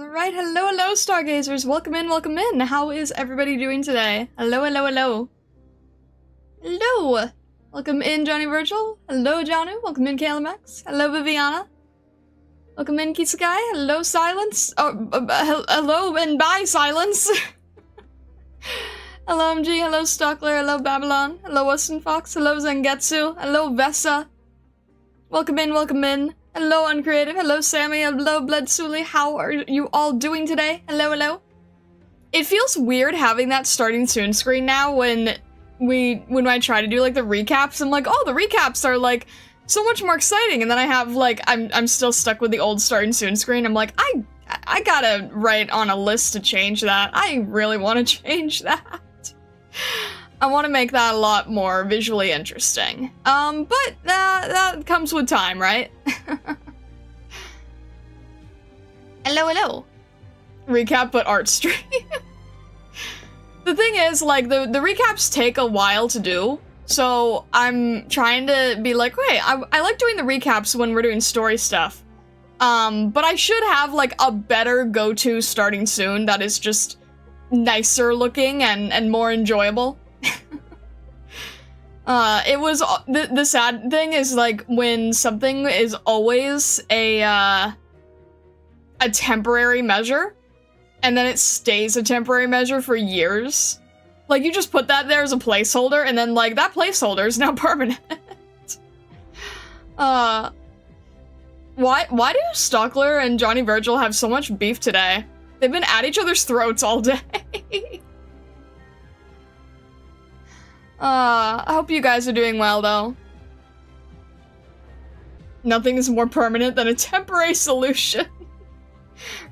Alright, hello, hello, Stargazers. Welcome in, welcome in. How is everybody doing today? Hello, hello, hello. Hello. Welcome in, Johnny Virgil. Hello, Janu. Welcome in, Kalimax. Hello, Viviana. Welcome in, Kisakai. Hello, Silence. Hello, and bye, Silence. Hello, MG. Hello, Stockler. Hello, Babylon. Hello, Weston Fox. Hello, Zangetsu. Hello, Vessa. Welcome in, welcome in. Hello, Uncreative. Hello, Sammy. Hello, Bledsooley. How are you all doing today? Hello, hello. It feels weird having that starting soon screen now when I try to do like the recaps. I'm like, oh, the recaps are like so much more exciting, and then I have like I'm still stuck with the old starting soon screen. I'm like, I gotta write on a list to change that. I really want to change that. I want to make that a lot more visually interesting. But that comes with time, right? Hello, hello. Recap, but art stream. The thing is, like, the recaps take a while to do, so I'm trying to be like, wait, I like doing the recaps when we're doing story stuff. But I should have, like, a better go-to starting soon that is just nicer looking and more enjoyable. It was, the sad thing is, like, when something is always a temporary measure, and then it stays a temporary measure for years. Like, you just put that there as a placeholder, and then, like, that placeholder is now permanent. Why do Stockler and Johnny Virgil have so much beef today? They've been at each other's throats all day. I hope you guys are doing well, though. Nothing is more permanent than a temporary solution.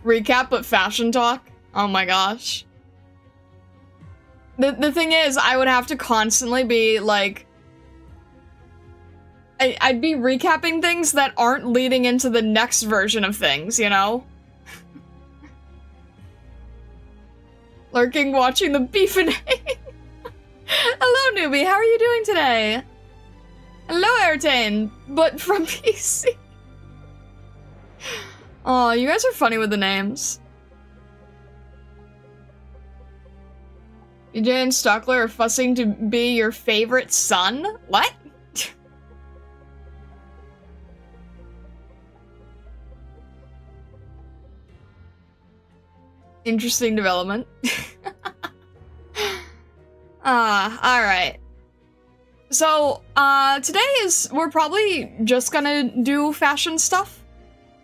Recap, but fashion talk? Oh my gosh. The thing is, I would have to constantly be, like... I'd be recapping things that aren't leading into the next version of things, you know? Lurking, watching the beef and hate. Hello, newbie. How are you doing today? Hello, Airtane, but from PC. Oh, you guys are funny with the names. EJ and Stockler are fussing to be your favorite son? What? Interesting development. Alright. So, we're probably just gonna do fashion stuff.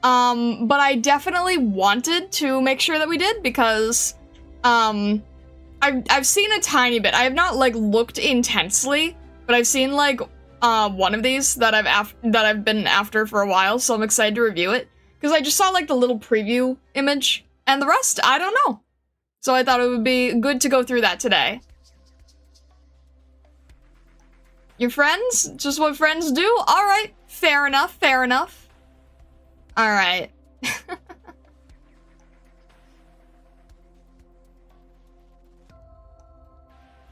But I definitely wanted to make sure that we did because, I've seen a tiny bit. I have not, like, looked intensely, but I've seen, like, one of these that I've been after for a while, so I'm excited to review it. Because I just saw, like, the little preview image, and the rest, I don't know. So I thought it would be good to go through that today. Your friends? Just what friends do? Alright, fair enough, fair enough. Alright.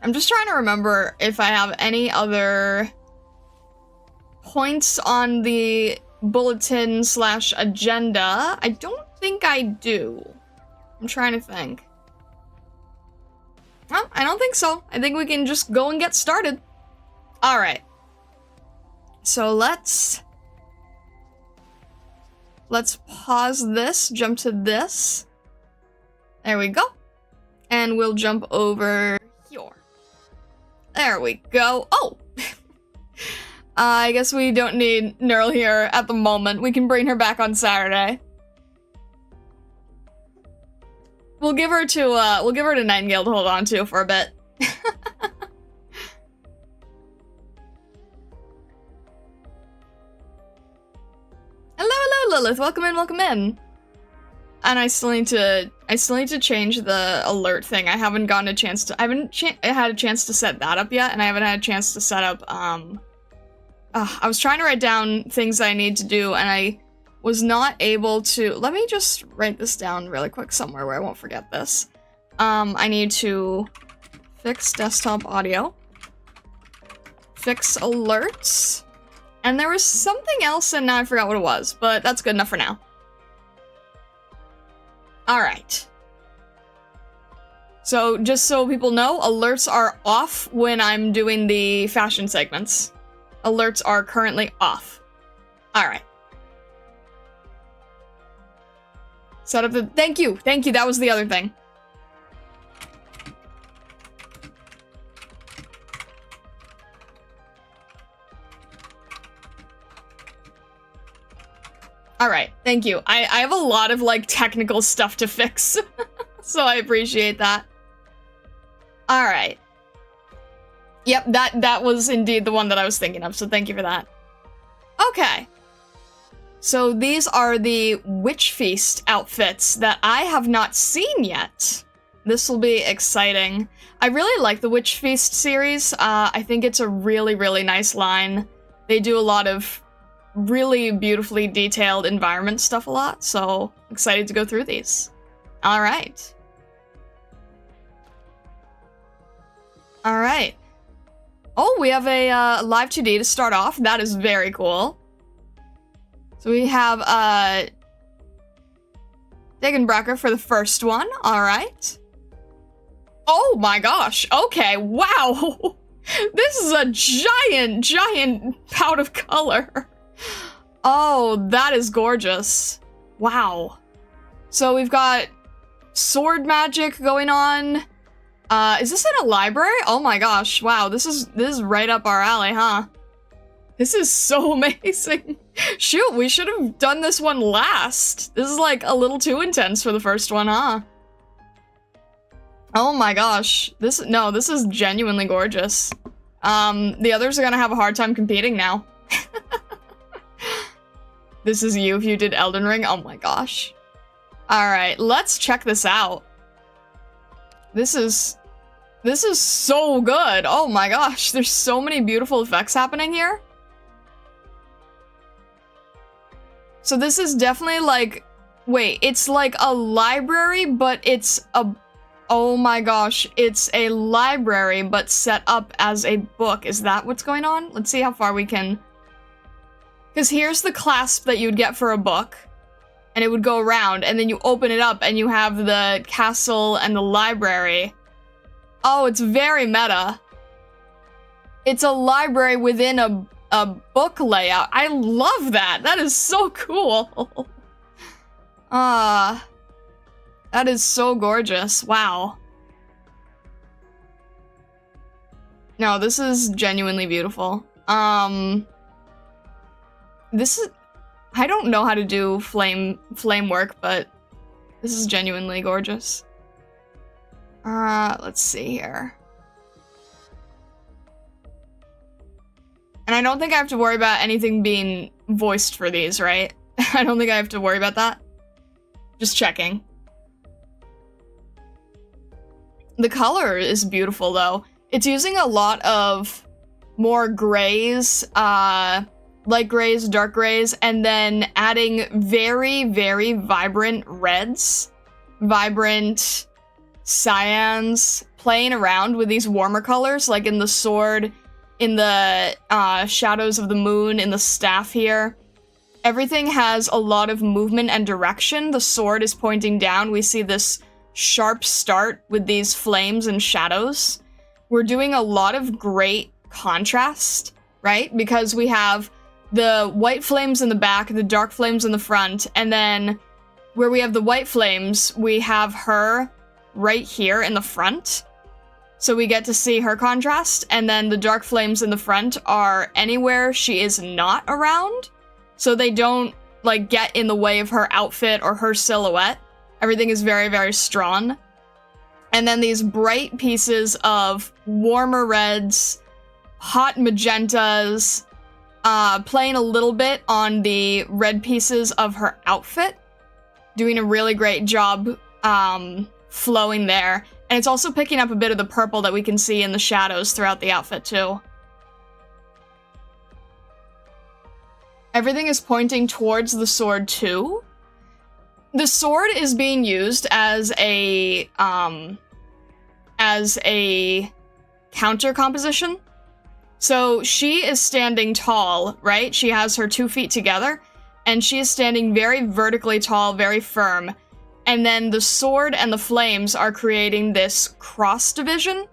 I'm just trying to remember if I have any other points on the bulletin/agenda. I don't think I do. I'm trying to think. Well, I don't think so. I think we can just go and get started. Alright. So let's pause this, jump to this. There we go. And we'll jump over here. There we go. Oh! I guess we don't need Neural here at the moment. We can bring her back on Saturday. We'll give her to Nightingale to hold on to for a bit. Hello, Lilith. Welcome in, welcome in. And I still need to change the alert thing. I haven't gotten a chance to. I haven't had a chance to set that up yet, and I haven't had a chance to set up. I was trying to write down things I need to do, and I was not able to. Let me just write this down really quick somewhere where I won't forget this. I need to fix desktop audio, fix alerts. And there was something else, and now I forgot what it was, but that's good enough for now. Alright. So, just so people know, alerts are off when I'm doing the fashion segments. Alerts are currently off. Alright. Set up the- thank you, that was the other thing. Alright, thank you. I have a lot of, like, technical stuff to fix, so I appreciate that. Alright. Yep, that was indeed the one that I was thinking of, so thank you for that. Okay. So these are the Witch Feast outfits that I have not seen yet. This will be exciting. I really like the Witch Feast series. I think it's a really, really nice line. They do a lot of really beautifully detailed environment stuff a lot, so excited to go through these. Alright. Alright. Oh, we have a live 2D to start off. That is very cool. So we have Degenbrecher for the first one. Alright. Oh my gosh. Okay, wow. This is a giant, giant pout of color. Oh, that is gorgeous. Wow. So we've got sword magic going on. Is this in a library? Oh my gosh, wow, this is right up our alley, huh? This is so amazing. Shoot, we should have done this one last. This is like a little too intense for the first one, huh? Oh my gosh, this is genuinely gorgeous. The others are gonna have a hard time competing now. This is you if you did Elden Ring? Oh my gosh. Alright, let's check this out. This is so good. Oh my gosh, there's so many beautiful effects happening here. So this is definitely like, wait, it's like a library, but it's a, oh my gosh, it's a library, but set up as a book. Is that what's going on? Let's see how far we can. Because here's the clasp that you'd get for a book, and it would go around, and then you open it up, and you have the castle and the library. Oh, it's very meta. It's a library within a book layout. I love that. That is so cool. That is so gorgeous. Wow. No, this is genuinely beautiful. This is, I don't know how to do flame work, but this is genuinely gorgeous. Let's see here. And I don't think I have to worry about anything being voiced for these, right? I don't think I have to worry about that. Just checking. The color is beautiful, though. It's using a lot of more grays, light grays, dark grays, and then adding very, very vibrant reds, vibrant cyans, playing around with these warmer colors, like in the sword, in the shadows of the moon, in the staff here. Everything has a lot of movement and direction. The sword is pointing down. We see this sharp start with these flames and shadows. We're doing a lot of great contrast, right? Because we have the white flames in the back, the dark flames in the front, and then where we have the white flames, we have her right here in the front. So we get to see her contrast, and then the dark flames in the front are anywhere she is not around. So they don't, like, get in the way of her outfit or her silhouette. Everything is very, very strong. And then these bright pieces of warmer reds, hot magentas, playing a little bit on the red pieces of her outfit. Doing a really great job flowing there. And it's also picking up a bit of the purple that we can see in the shadows throughout the outfit, too. Everything is pointing towards the sword, too. The sword is being used as a counter composition. So she is standing tall, right? She has her 2 feet together, and she is standing very vertically tall, very firm. And then the sword and the flames are creating this cross division,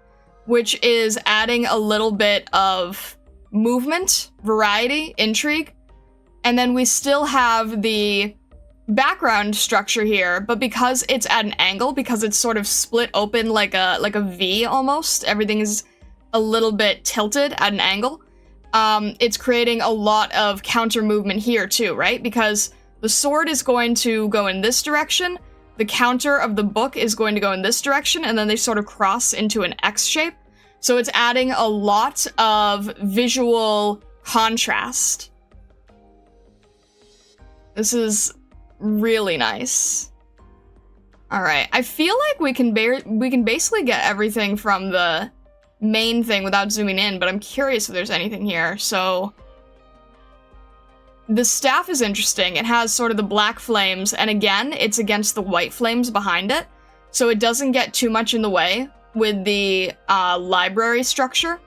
which is adding a little bit of movement, variety, intrigue. And then we still have the background structure here, but because it's at an angle, because it's sort of split open like a V almost, everything is a little bit tilted at an angle. It's creating a lot of counter movement here too, right? Because the sword is going to go in this direction, the counter of the book is going to go in this direction, and then they sort of cross into an X shape. So it's adding a lot of visual contrast. This is really nice. All right, I feel like we can basically get everything from the main thing without zooming in, but I'm curious if there's anything here. So the staff is interesting. It has sort of the black flames, and again, it's against the white flames behind it, so it doesn't get too much in the way with the library structure.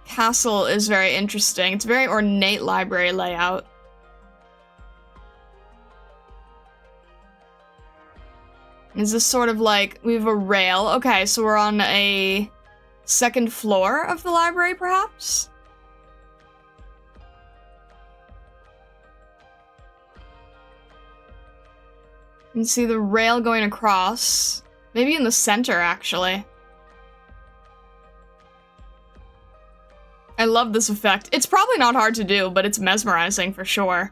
Castle is very interesting. It's a very ornate library layout. Is this sort of like, we have a rail. Okay, so we're on a second floor of the library, perhaps? You can see the rail going across. Maybe in the center, actually. I love this effect. It's probably not hard to do, but it's mesmerizing for sure.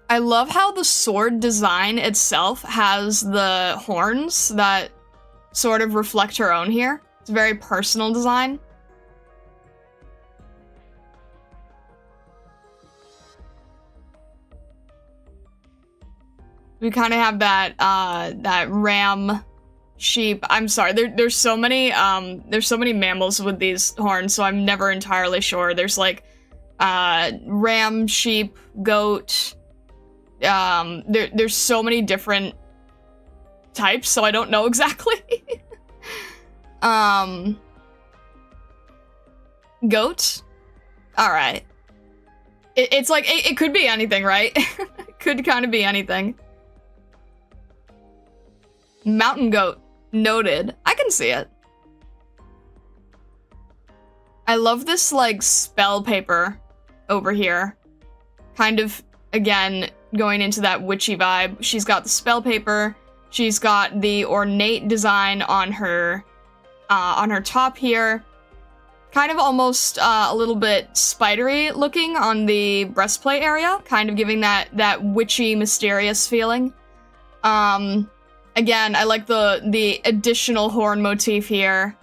I love how the sword design itself has the horns that sort of reflect her own here. It's a very personal design. We kind of have that ram sheep. I'm sorry. There's so many mammals with these horns, so I'm never entirely sure. There's like ram, sheep, goat. There's so many different types, so I don't know exactly. Goat. All right. It's like it could be anything, right? It could kind of be anything. Mountain goat. Noted. I can see it. I love this, like, spell paper over here. Kind of, again, going into that witchy vibe. She's got the spell paper. She's got the ornate design on her top here. Kind of almost a little bit spidery looking on the breastplate area. Kind of giving that witchy, mysterious feeling. Again, I like the additional horn motif here.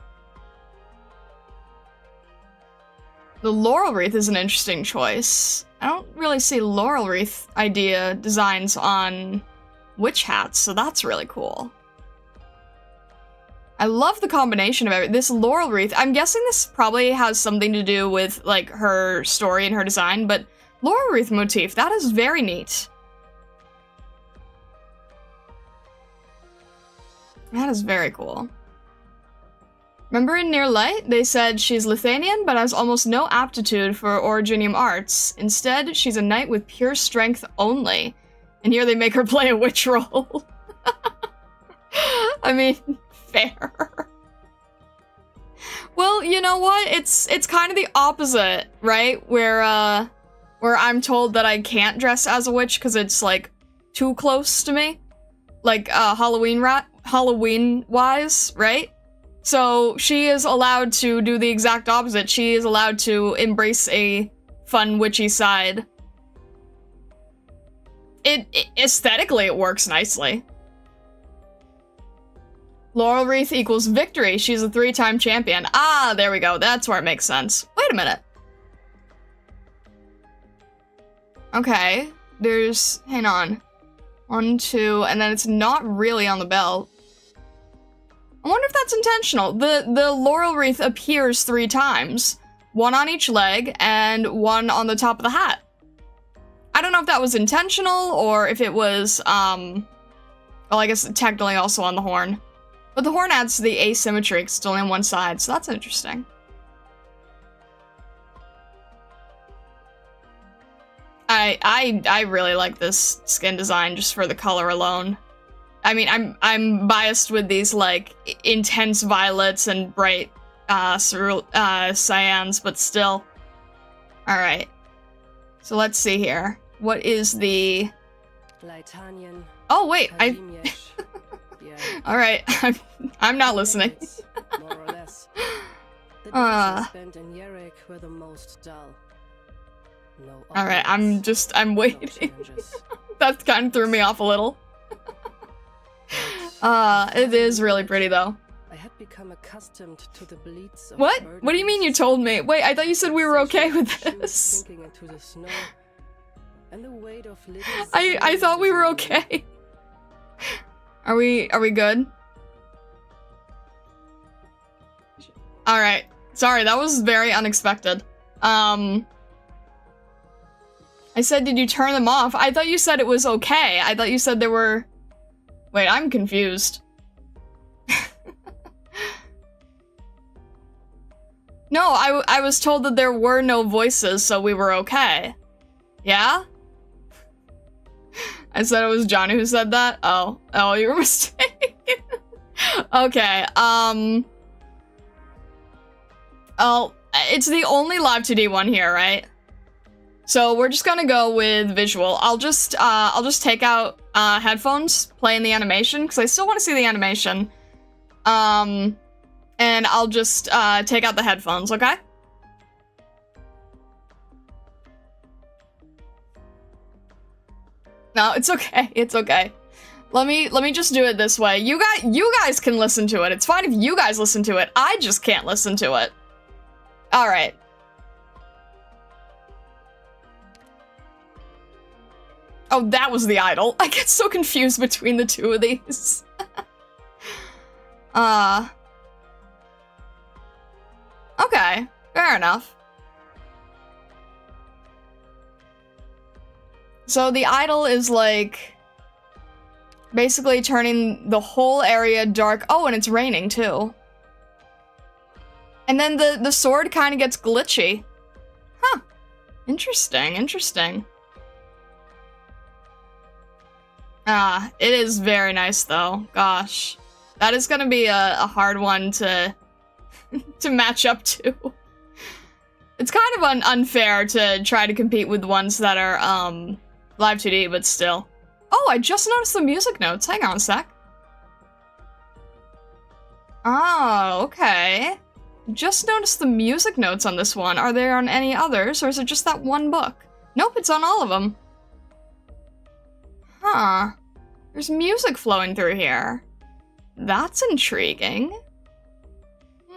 The laurel wreath is an interesting choice. I don't really see laurel wreath idea designs on witch hats, so that's really cool. I love the combination of this laurel wreath. I'm guessing this probably has something to do with, like, her story and her design, but laurel wreath motif, that is very neat. That is very cool. Remember in Near Light, they said she's Lithuanian, but has almost no aptitude for Originium arts. Instead, she's a knight with pure strength only. And here they make her play a witch role. I mean, fair. Well, you know what? It's kind of the opposite, right? Where I'm told that I can't dress as a witch because it's, like, too close to me. Like, Halloween-wise, right? So she is allowed to do the exact opposite. She is allowed to embrace a fun, witchy side. Aesthetically, it works nicely. Laurel wreath equals victory. She's a 3-time champion. Ah, there we go. That's where it makes sense. Wait a minute. Okay. Hang on. 1, 2, and then it's not really on the belt. I wonder if that's intentional. The laurel wreath appears 3 times. 1 on each leg, and 1 on the top of the hat. I don't know if that was intentional, or if it was, well, I guess technically also on the horn. But the horn adds to the asymmetry 'cause it's only on one side, so that's interesting. I really like this skin design just for the color alone. I mean, I'm biased with these like intense violets and bright cyans, but still. All right. So let's see here. What is the? Oh wait, All right, I'm not listening. All right, I'm waiting. That kind of threw me off a little. It is really pretty though. I had become accustomed to the bleats of what? What do you mean you told me? Wait, I thought you said we were okay with this. I thought we were okay. Are we good? All right. Sorry, that was very unexpected. I said, did you turn them off? I thought you said it was okay. I thought you said there were... Wait, I'm confused. No, I was told that there were no voices, so we were okay. Yeah? I said it was Johnny who said that? Oh, you were mistaken. Okay, oh, it's the only live 2D one here, right? So we're just gonna go with visual. I'll just take out headphones, play in the animation, because I still want to see the animation. And I'll just take out the headphones, okay? No, it's okay. It's okay. Let me just do it this way. You guys can listen to it. It's fine if you guys listen to it. I just can't listen to it. All right. Oh, that was the idol. I get so confused between the two of these. Okay, fair enough. So the idol is like basically turning the whole area dark. Oh, and it's raining too. And then the sword kind of gets glitchy. Huh. Interesting, interesting. It is very nice though. Gosh. That is gonna be a hard one to to match up to. It's kind of unfair to try to compete with ones that are live 2D, but still. Oh, I just noticed the music notes. Hang on a sec. Oh, okay. Just noticed the music notes on this one. Are there on any others, or is it just that one book? Nope, it's on all of them. Huh. There's music flowing through here. That's intriguing.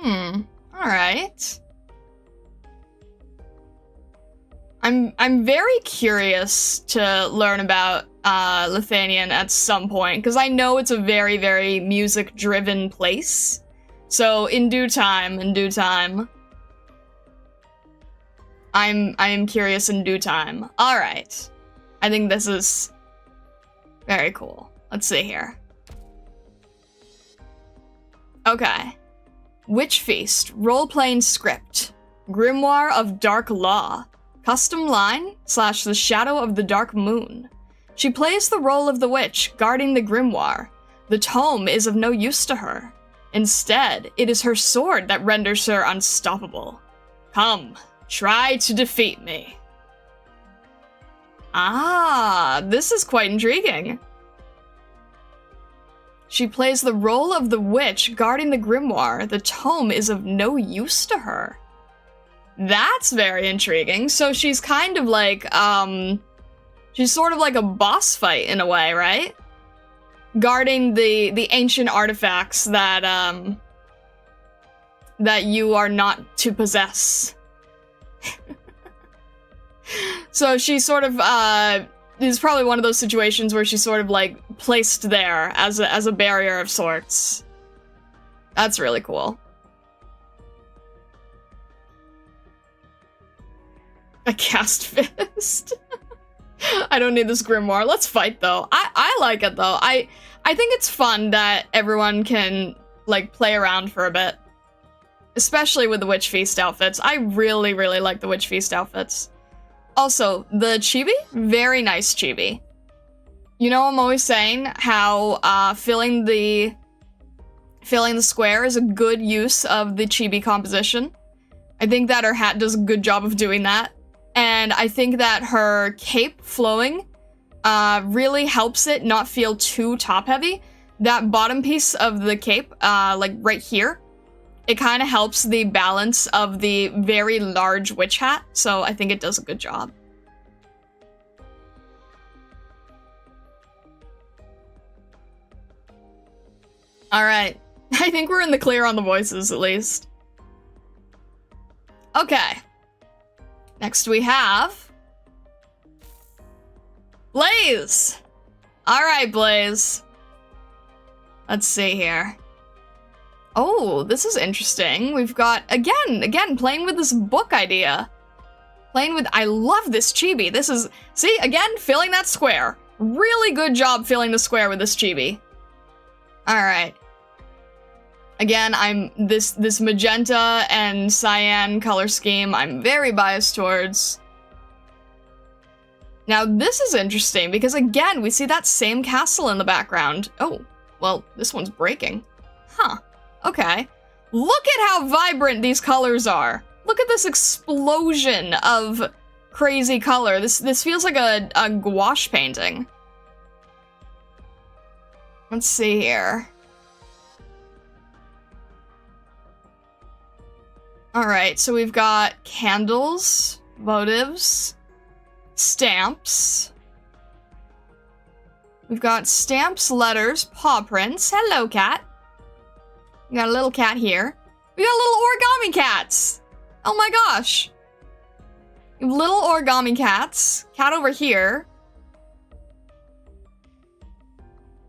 Alright. I'm very curious to learn about Lithuanian at some point, because I know it's a very, very music-driven place. So in due time, I am curious in due time. Alright. I think this is very cool. Let's see here. Okay. Witch Feast, role-playing script. Grimoire of Dark Law. Custom line / the shadow of the dark moon. She plays the role of the witch, guarding the grimoire. The tome is of no use to her. Instead, it is her sword that renders her unstoppable. Come, try to defeat me. Ah, this is quite intriguing. She plays the role of the witch guarding the grimoire. The tome is of no use to her. That's very intriguing. So she's kind of like, she's sort of like a boss fight in a way, right? Guarding the ancient artifacts that, that you are not to possess. So she sort of, is probably one of those situations where she's sort of like placed there as a barrier of sorts. That's really cool. A cast fist. I don't need this grimoire. Let's fight though. I like it though. I think it's fun that everyone can like, play around for a bit. Especially with the Witch Feast outfits. I really, really like the Witch Feast outfits. Also, the chibi? Very nice chibi. You know, I'm always saying how filling the square is a good use of the chibi composition. I think that her hat does a good job of doing that. And I think that her cape flowing really helps it not feel too top-heavy. That bottom piece of the cape, like right here, it kind of helps the balance of the very large witch hat, so I think it does a good job. Alright, I think we're in the clear on the voices, at least. Okay. Next we have... Blaze! Alright, Blaze. Let's see here. Oh, this is interesting. We've got, again, playing with this book idea. I love this chibi. This is, see, again, filling that square. Really good job filling the square with this chibi. Alright. Again, this magenta and cyan color scheme, I'm very biased towards. Now, this is interesting, because again, we see that same castle in the background. Oh, well, this one's breaking. Huh. Okay. Look at how vibrant these colors are. Look at this explosion of crazy color. This feels like a gouache painting. Let's see here. Alright, so we've got candles, votives, stamps. We've got stamps, letters, paw prints. Hello, cat. We got a little cat here. We got little origami cats! Oh my gosh! Little origami cats. Cat over here.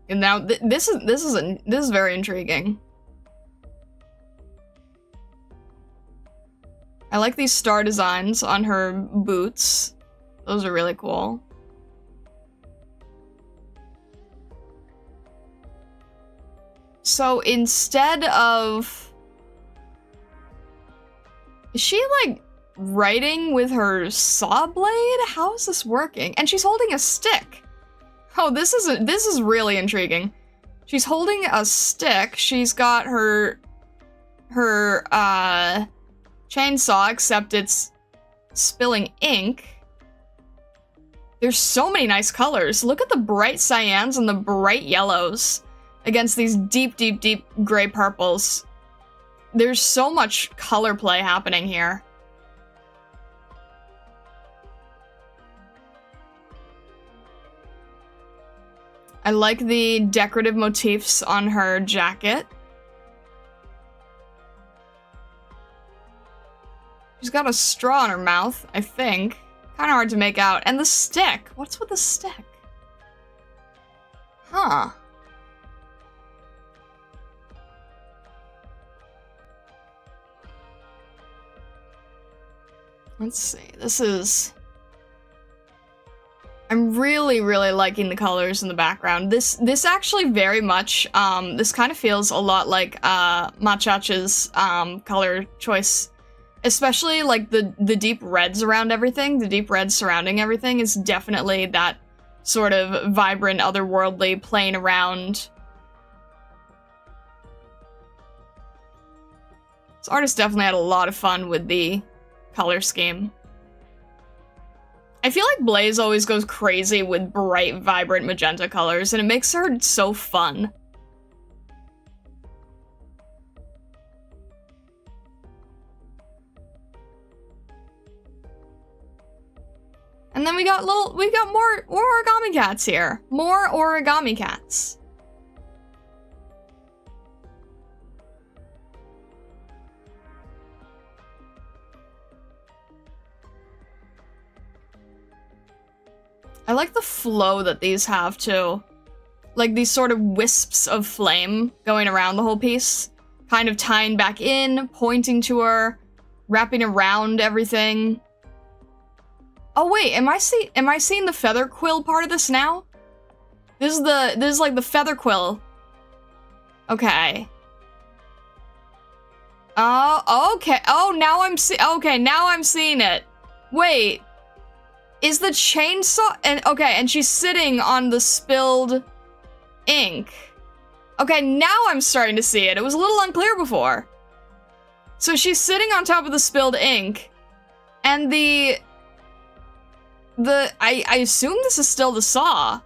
And now this is very intriguing. I like these star designs on her boots. Those are really cool. So instead of... Is she, like, writing with her saw blade? How is this working? And she's holding a stick. Oh, this is really intriguing. She's holding a stick. She's got her chainsaw, except it's spilling ink. There's so many nice colors. Look at the bright cyans and the bright yellows against these deep, deep, deep gray purples. There's so much color play happening here. I like the decorative motifs on her jacket. She's got a straw in her mouth, I think. Kind of hard to make out. And the stick. What's with the stick? Huh. Let's see. This is... I'm really, really liking the colors in the background. This actually very much, this kind of feels a lot like, Machacha's, color choice. Especially, like, the deep reds around everything, the deep reds surrounding everything is definitely that sort of vibrant, otherworldly, playing around. This artist definitely had a lot of fun with the color scheme. I feel like Blaze always goes crazy with bright, vibrant magenta colors, and it makes her so fun. And then we got more origami cats here. More origami cats. I like the flow that these have, too. Like, these sort of wisps of flame going around the whole piece. Kind of tying back in, pointing to her, wrapping around everything. Oh, wait, am I seeing the feather quill part of this now? This is like the feather quill. Okay. Oh, okay. Oh, now I'm seeing it. Wait. Is the chainsaw... and she's sitting on the spilled ink. Okay, now I'm starting to see it. It was a little unclear before. So she's sitting on top of the spilled ink, and I assume this is still the saw,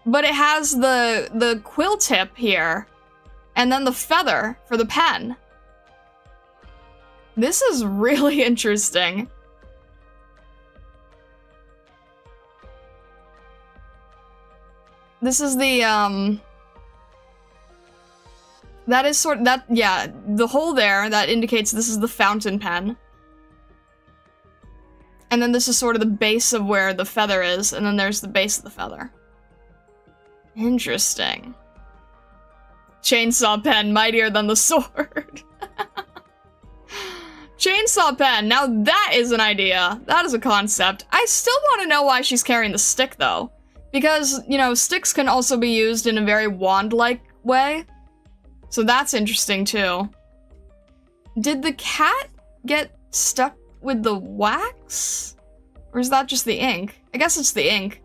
but it has the quill tip here, and then the feather for the pen. This is really interesting. This is the, that is the hole there, that indicates this is the fountain pen. And then this is sort of the base of where the feather is, and then there's the base of the feather. Interesting. Chainsaw pen, mightier than the sword. Chainsaw pen, now that is an idea. That is a concept. I still want to know why she's carrying the stick, though. Because, you know, sticks can also be used in a very wand-like way. So that's interesting, too. Did the cat get stuck with the wax? Or is that just the ink? I guess it's the ink.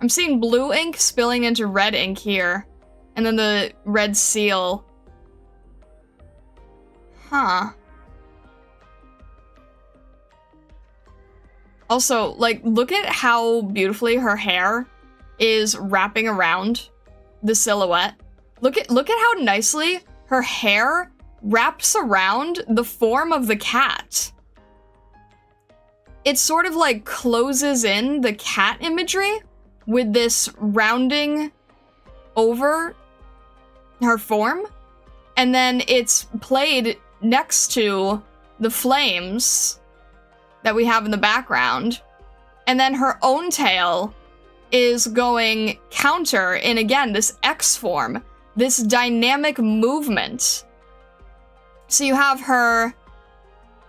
I'm seeing blue ink spilling into red ink here. And then the red seal. Huh. Also, like, look at how beautifully her hair is wrapping around the silhouette. Look at how nicely her hair wraps around the form of the cat. It sort of like closes in the cat imagery with this rounding over her form, and then it's played next to the flames that we have in the background, and then her own tail is going counter in, again, this X form, this dynamic movement. So you have her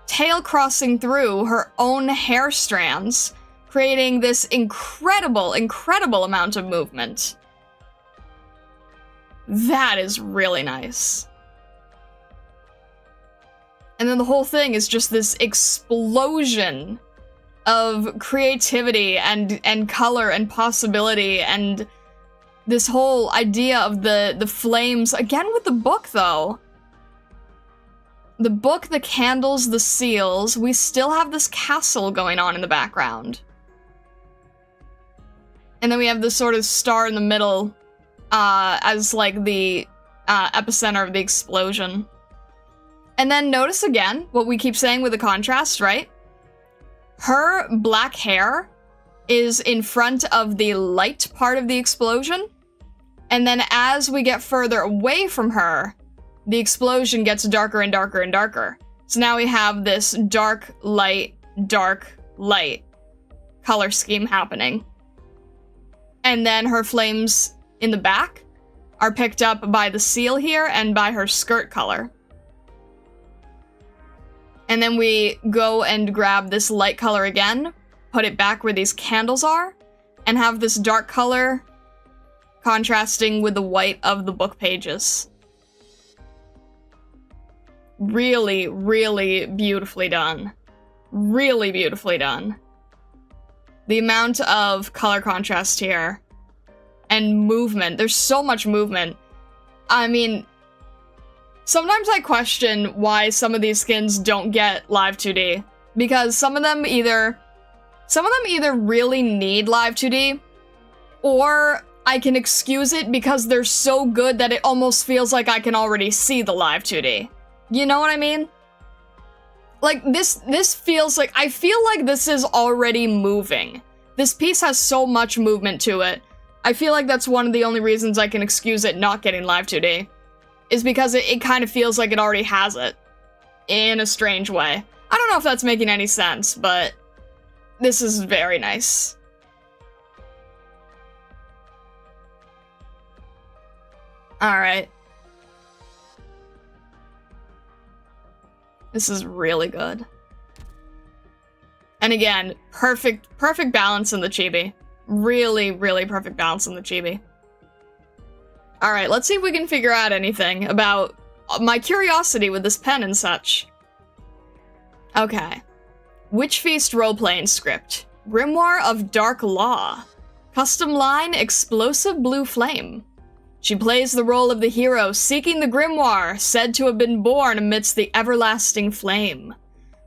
tail crossing through her own hair strands, creating this incredible, incredible amount of movement. That is really nice. And then the whole thing is just this explosion of creativity and color and possibility, and this whole idea of the flames. Again with the book, though. The book, the candles, the seals. We still have this castle going on in the background. And then we have this sort of star in the middle as like the epicenter of the explosion. And then notice again what we keep saying with the contrast, right? Her black hair is in front of the light part of the explosion. And then as we get further away from her, the explosion gets darker and darker and darker. So now we have this dark light color scheme happening. And then her flames in the back are picked up by the seal here and by her skirt color. And then we go and grab this light color again, put it back where these candles are, and have this dark color contrasting with the white of the book pages. Really, really beautifully done. Really beautifully done. The amount of color contrast here and movement. There's so much movement. I mean, sometimes I question why some of these skins don't get live 2D, because some of them either really need live 2D, or I can excuse it because they're so good that it almost feels like I can already see the live 2D. You know what I mean? Like, this feels like, I feel like this is already moving. This piece has so much movement to it. I feel like that's one of the only reasons I can excuse it not getting live 2D. Is because it kind of feels like it already has it. In a strange way. I don't know if that's making any sense, but this is very nice. Alright. This is really good. And again, perfect balance in the chibi. Really, really perfect balance in the chibi. Alright, let's see if we can figure out anything about my curiosity with this pen and such. Okay. Witch Feast roleplaying script. Grimoire of Dark Law. Custom line, Explosive Blue Flame. She plays the role of the hero seeking the grimoire, said to have been born amidst the everlasting flame.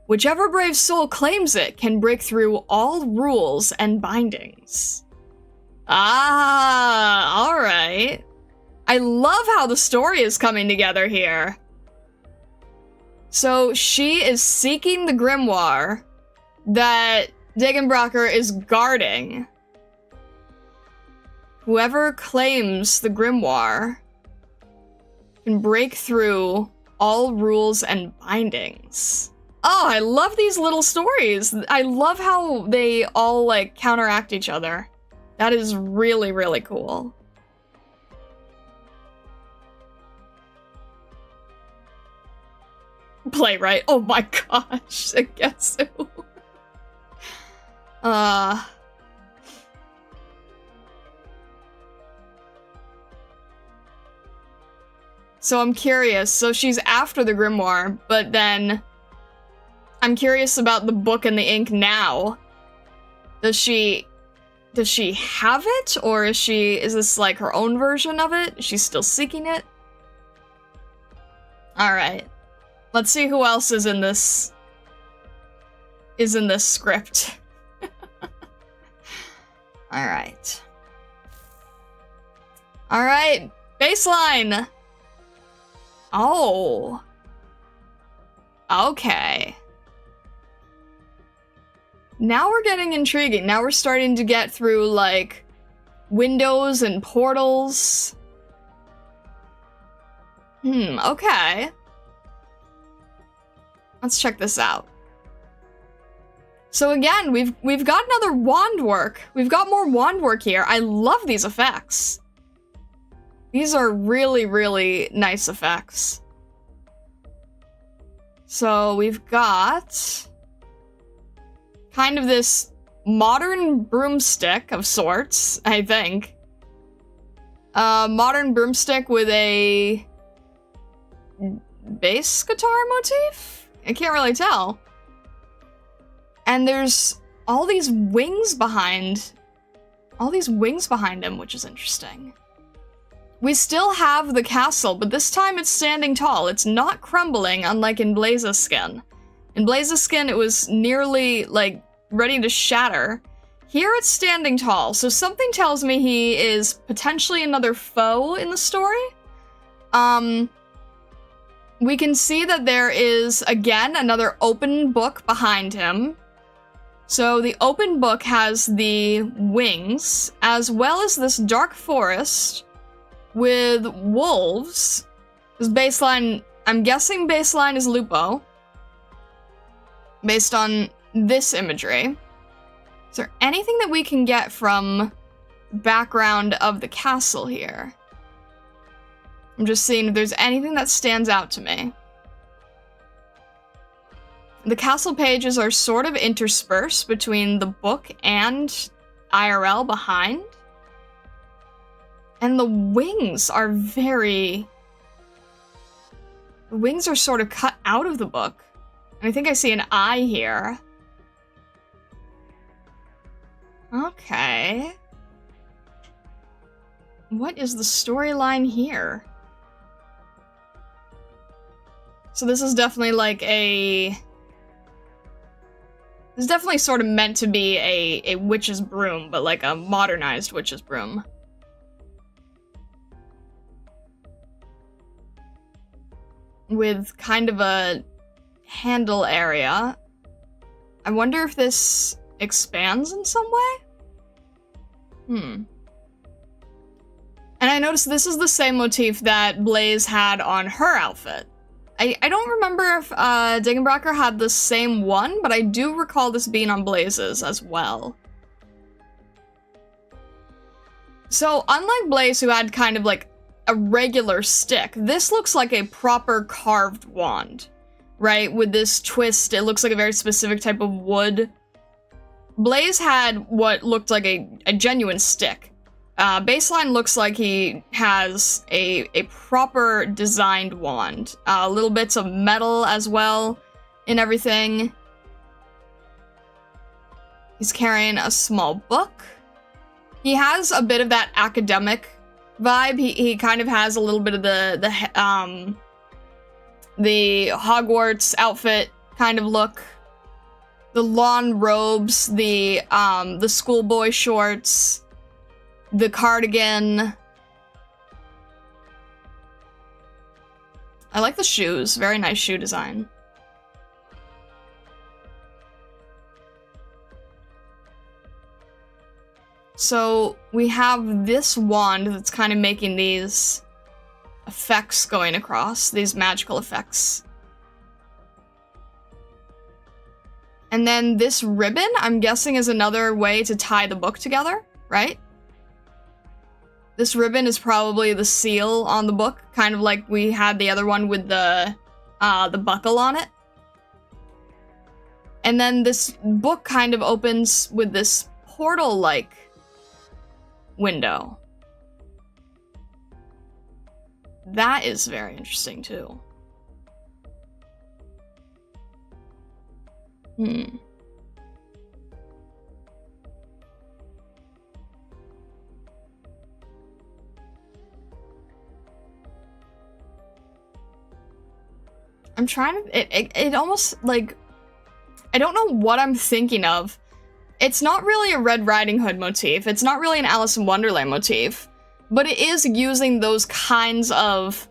Whichever brave soul claims it can break through all rules and bindings. Ah, alright. I love how the story is coming together here. So she is seeking the grimoire that Degenbrecher is guarding. Whoever claims the grimoire can break through all rules and bindings. Oh, I love these little stories. I love how they all, like, counteract each other. That is really, really cool. Playwright. Oh my gosh, I guess so. So I'm curious. So she's after the grimoire, but then I'm curious about the book and the ink now. Does she have it, or is this like her own version of it? Is she still seeking it? All right. Let's see who else is in this script. All right. All right, Bassline. Oh. Okay. Now we're getting intriguing. Now we're starting to get through, like, windows and portals. Okay. Let's check this out. So again, we've got another wand work. We've got more wand work here. I love these effects. These are really, really nice effects. So we've got kind of this modern broomstick of sorts, I think. Modern broomstick with a bass guitar motif? I can't really tell. And there's all these wings behind him, which is interesting. We still have the castle, but this time it's standing tall. It's not crumbling, unlike in Blaze's skin. In Blaze's skin, it was nearly, like, ready to shatter. Here it's standing tall, so something tells me he is potentially another foe in the story. We can see that there is, again, another open book behind him. So the open book has the wings, as well as this dark forest with wolves. This Bassline, I'm guessing Bassline is Lupo, based on this imagery. Is there anything that we can get from the background of the castle here? I'm just seeing if there's anything that stands out to me. The castle pages are sort of interspersed between the book and IRL behind. And the wings are very... The wings are sort of cut out of the book. And I think I see an eye here. Okay. What is the storyline here? So this is definitely like a... This is definitely sort of meant to be a witch's broom, but like a modernized witch's broom. With kind of a handle area. I wonder if this expands in some way? And I noticed this is the same motif that Blaze had on her outfit. I don't remember if Degenbrecher had the same one, but I do recall this being on Blaze's as well. So, unlike Blaze, who had kind of like a regular stick, this looks like a proper carved wand, right? With this twist, it looks like a very specific type of wood. Blaze had what looked like a genuine stick. Bassline looks like he has a proper designed wand. Little bits of metal as well in everything. He's carrying a small book. He has a bit of that academic vibe. He kind of has a little bit of the Hogwarts outfit kind of look. The lawn robes, the schoolboy shorts, the cardigan. I like the shoes. Very nice shoe design. So we have this wand that's kind of making these effects going across, these magical effects. And then this ribbon, I'm guessing, is another way to tie the book together, right? This ribbon is probably the seal on the book, kind of like we had the other one with the buckle on it. And then this book kind of opens with this portal-like window. That is very interesting, too. I'm trying to... It almost, like... I don't know what I'm thinking of. It's not really a Red Riding Hood motif. It's not really an Alice in Wonderland motif. But it is using those kinds of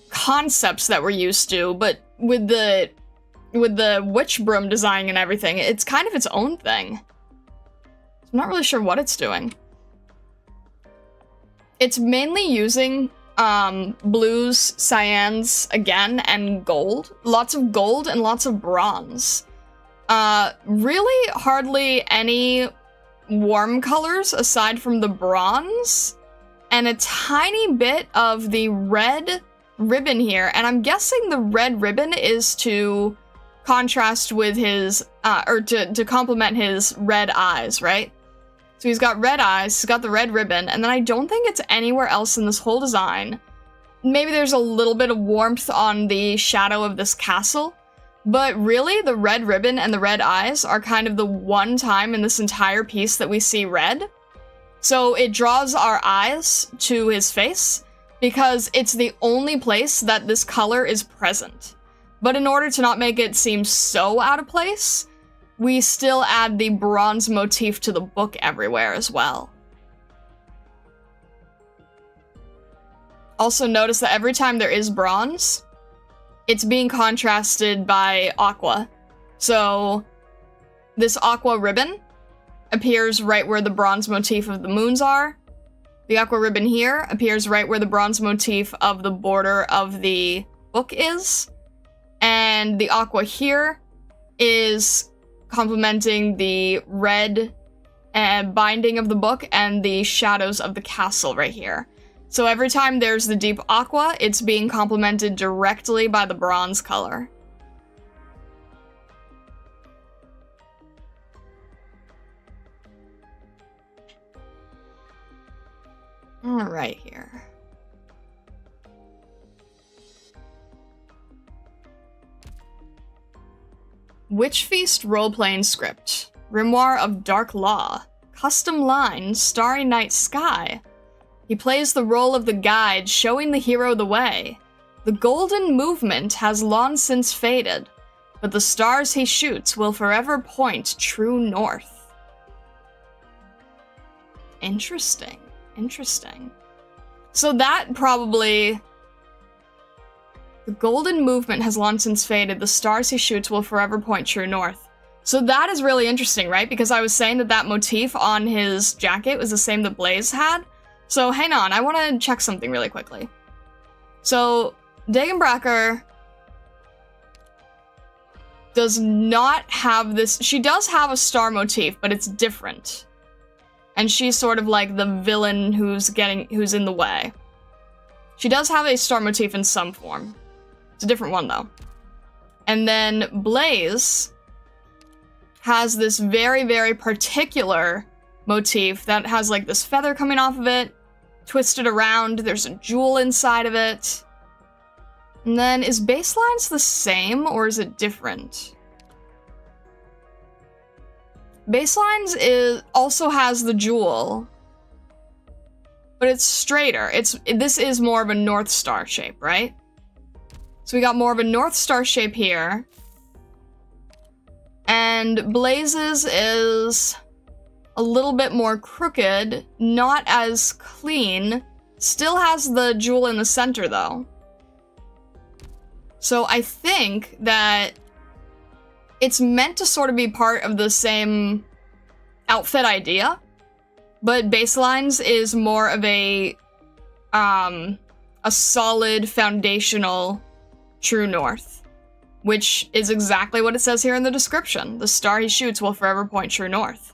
concepts that we're used to, but with the witch broom design and everything, it's kind of its own thing. I'm not really sure what it's doing. It's mainly using blues, cyans again, and gold. Lots of gold and lots of bronze. Really hardly any warm colors aside from the bronze and a tiny bit of the red ribbon here. And I'm guessing the red ribbon is to contrast with his, or to complement his red eyes, right? So he's got red eyes, he's got the red ribbon, and then I don't think it's anywhere else in this whole design. Maybe there's a little bit of warmth on the shadow of this castle, but really the red ribbon and the red eyes are kind of the one time in this entire piece that we see red. So it draws our eyes to his face because it's the only place that this color is present. But in order to not make it seem so out of place, we still add the bronze motif to the book everywhere as well. Also notice that every time there is bronze, it's being contrasted by aqua. So this aqua ribbon appears right where the bronze motif of the moons are. The aqua ribbon here appears right where the bronze motif of the border of the book is. And the aqua here is complementing the red binding of the book and the shadows of the castle right here. So every time there's the deep aqua, it's being complemented directly by the bronze color. Alright here. Witch Feast role-playing script. Grimoire of Dark Law. Custom line, Starry Night Sky. He plays the role of the guide, showing the hero the way. The golden movement has long since faded, but the stars he shoots will forever point true north. Interesting. Interesting. So that probably... The golden movement has long since faded. The stars he shoots will forever point true north. So that is really interesting, right? Because I was saying that that motif on his jacket was the same that Blaze had. So hang on, I want to check something really quickly. So Degenbrecher does not have this... She does have a star motif, but it's different. And she's sort of like the villain who's in the way. She does have a star motif in some form. It's a different one, though. And then Blaze has this very, very particular motif that has like this feather coming off of it, twisted around. There's a jewel inside of it. And then is Bassline's the same or is it different? Bassline's also has the jewel, but it's straighter. This is more of a North Star shape, right? So we got more of a North Star shape here. And Blaze's is a little bit more crooked, not as clean. Still has the jewel in the center though. So I think that it's meant to sort of be part of the same outfit idea, but Bassline's is more of a solid foundational true north, which is exactly what it says here in the description. The star he shoots will forever point true north.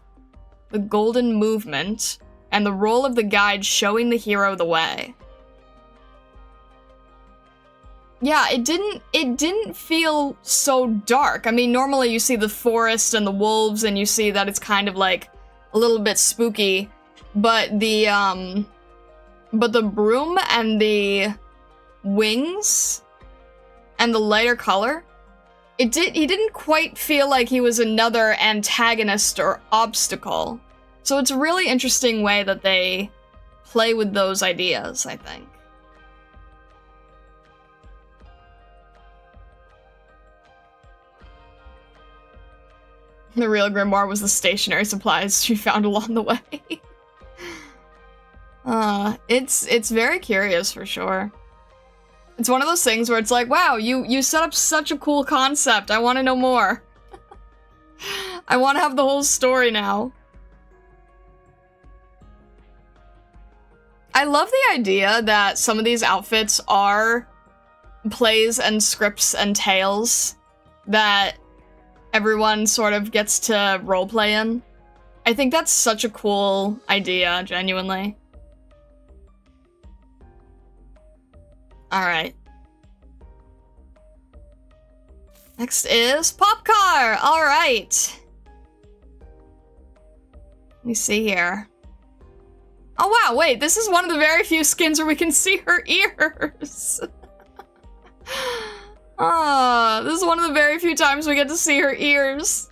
The golden movement and the role of the guide showing the hero the way. Yeah, it didn't feel so dark. I mean, normally you see the forest and the wolves and you see that it's kind of like a little bit spooky, but the broom and the wings and the lighter color, he didn't quite feel like he was another antagonist or obstacle. So it's a really interesting way that they play with those ideas, I think. The real grimoire was the stationery supplies she found along the way. It's very curious for sure. It's one of those things where it's like, wow, you set up such a cool concept. I want to know more. I want to have the whole story now. I love the idea that some of these outfits are plays and scripts and tales that everyone sort of gets to roleplay in. I think that's such a cool idea, genuinely. Alright. Next is Popukar! Alright. Let me see here. Oh wow, wait, this is one of the very few skins where we can see her ears. This is one of the very few times we get to see her ears.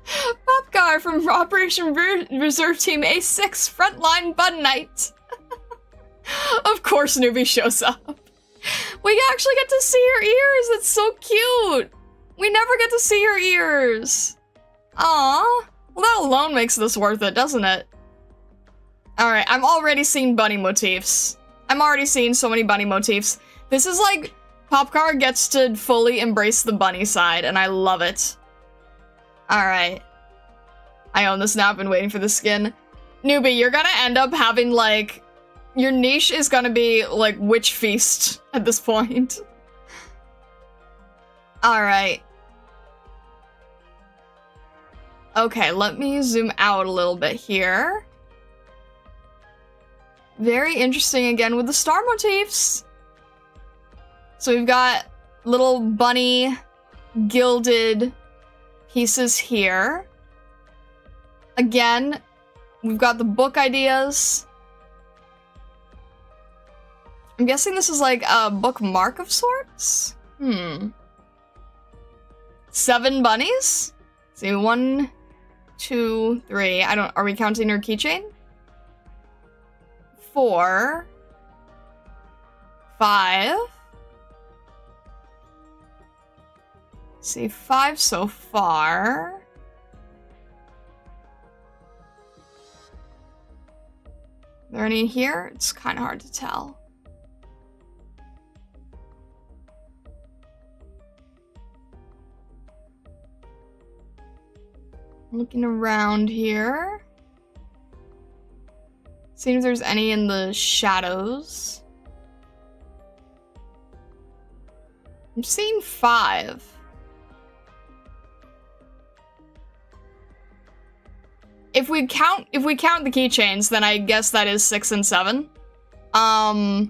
Popukar from Operation Reserve Team A6 Frontline Bud Knight. Of course Newbie shows up. We actually get to see her ears, that's so cute. We never get to see her ears. Aww. Well, that alone makes this worth it, doesn't it? Alright, I'm already seeing bunny motifs. I'm already seeing so many bunny motifs. This is like, Popukar gets to fully embrace the bunny side, and I love it. Alright. I own this now, I've been waiting for the skin. Newbie, you're gonna end up having, like, your niche is gonna be, like, Witch Feast at this point. Alright. Okay, let me zoom out a little bit here. Very interesting again with the star motifs. So we've got little bunny gilded pieces here. Again, we've got the book ideas. I'm guessing this is like a bookmark of sorts? 7 bunnies? Let's see, 1, 2, 3. Are we counting her keychain? 4, 5. Let's see, 5 so far. Are there any in here? It's kind of hard to tell. Looking around here. Seeing if there's any in the shadows. I'm seeing 5. If we count the keychains, then I guess that is 6 and 7. I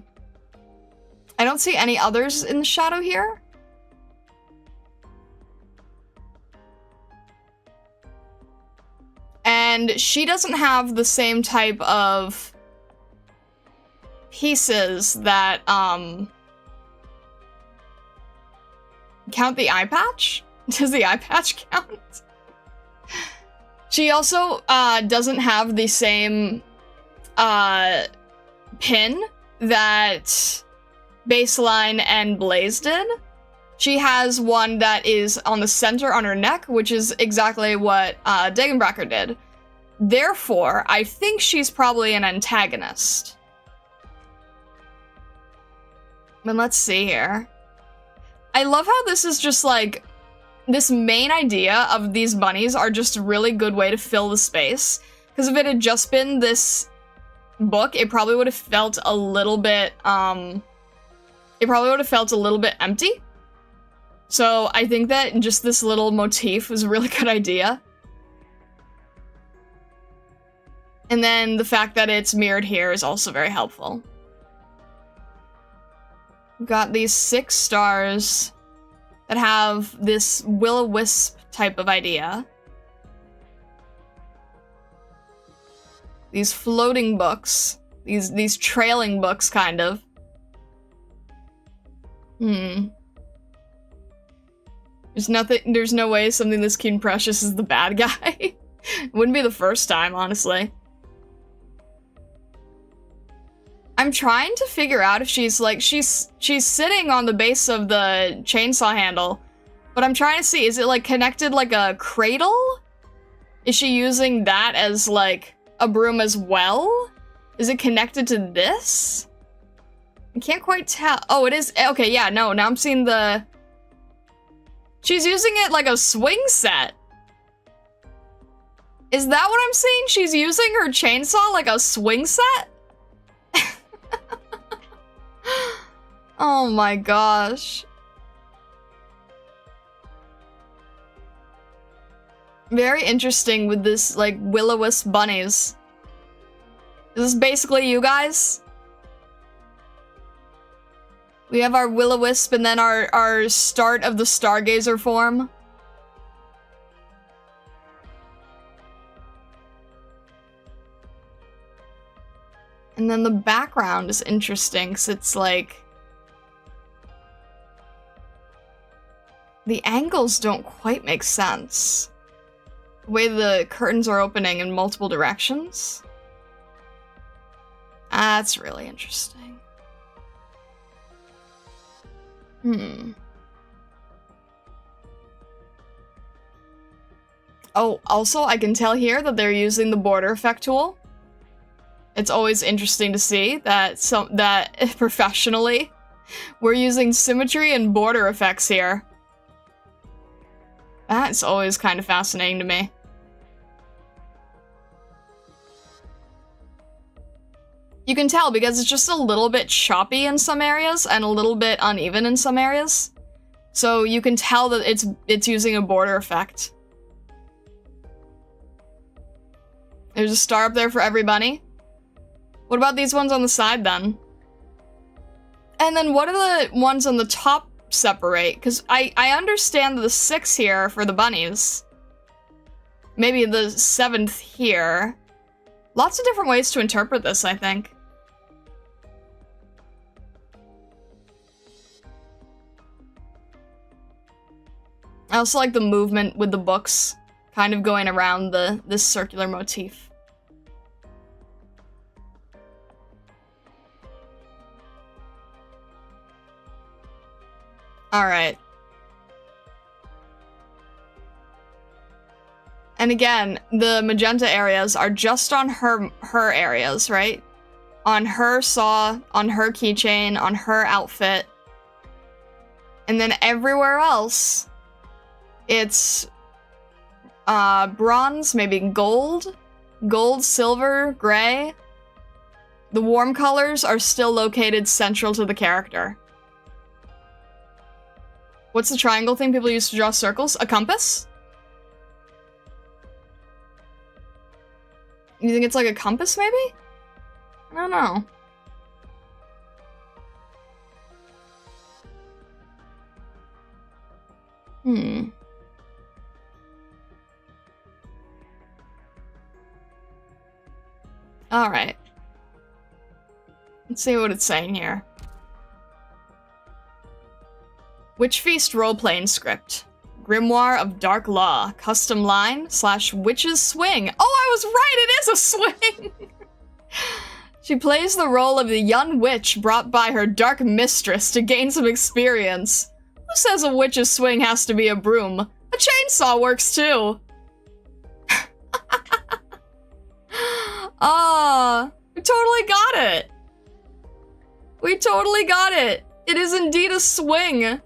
don't see any others in the shadow here. And she doesn't have the same type of pieces that, count the eye patch? Does the eye patch count? She also, doesn't have the same, pin that Bassline and Blaze did. She has one that is on the center on her neck, which is exactly what Degenbrecher did. Therefore, I think she's probably an antagonist. But let's see here. I love how this is just like, this main idea of these bunnies are just a really good way to fill the space. Because if it had just been this book, it probably would have felt a little bit, empty. So I think that just this little motif was a really good idea. And then the fact that it's mirrored here is also very helpful. We've got these 6 stars that have this will-o-wisp type of idea. These floating books. These trailing books, kind of. There's no way something this cute and precious is the bad guy. Wouldn't be the first time, honestly. I'm trying to figure out if she's like, she's sitting on the base of the chainsaw handle, but I'm trying to see, is it like connected like a cradle? Is she using that as like a broom as well? Is it connected to this? I can't quite tell. Oh, it is. Okay, yeah, no, now I'm seeing the... She's using it like a swing set. Is that what I'm seeing? She's using her chainsaw like a swing set? Oh my gosh. Very interesting with this, like, will-o-wisp bunnies. Is this basically you guys? We have our will-o-wisp and then our start of the stargazer form. And then the background is interesting, because it's like... The angles don't quite make sense. The way the curtains are opening in multiple directions. That's really interesting. Oh, also, I can tell here that they're using the border effect tool. It's always interesting to see that professionally, we're using symmetry and border effects here. That's always kind of fascinating to me. You can tell because it's just a little bit choppy in some areas and a little bit uneven in some areas. So you can tell that it's using a border effect. There's a star up there for everybody. What about these ones on the side then? And then what do the ones on the top separate? Because I understand the 6 here for the bunnies. Maybe the 7th here. Lots of different ways to interpret this, I think. I also like the movement with the books kind of going around this circular motif. Alright. And again, the magenta areas are just on her areas, right? On her saw, on her keychain, on her outfit. And then everywhere else, it's bronze, maybe gold, silver, gray. The warm colors are still located central to the character. What's the triangle thing people use to draw circles? A compass? You think it's like a compass, maybe? I don't know. Alright. Let's see what it's saying here. Witch Feast role-playing script. Grimoire of Dark Law. Custom line / Witch's Swing. Oh, I was right! It is a swing! She plays the role of the young witch brought by her dark mistress to gain some experience. Who says a witch's swing has to be a broom? A chainsaw works too! Ah, we totally got it! We totally got it! It is indeed a swing!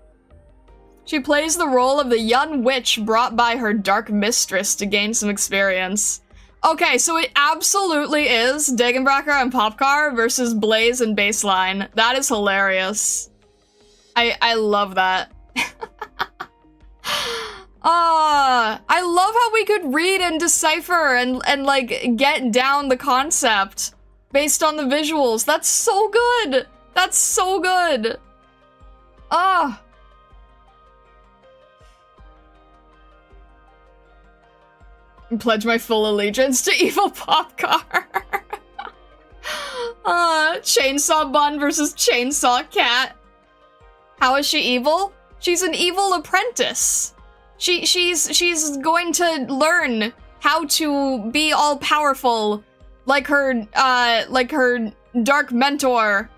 She plays the role of the young witch brought by her dark mistress to gain some experience. Okay, so it absolutely is Degenbrecher and Popukar versus Blaze and Bassline. That is hilarious. I love that. I love how we could read and decipher and like get down the concept based on the visuals. That's so good. That's so good. Ah. Pledge my full allegiance to evil Popukar. Chainsaw Bun versus Chainsaw Cat. How is she evil? She's an evil apprentice. She's going to learn how to be all powerful, like her dark mentor.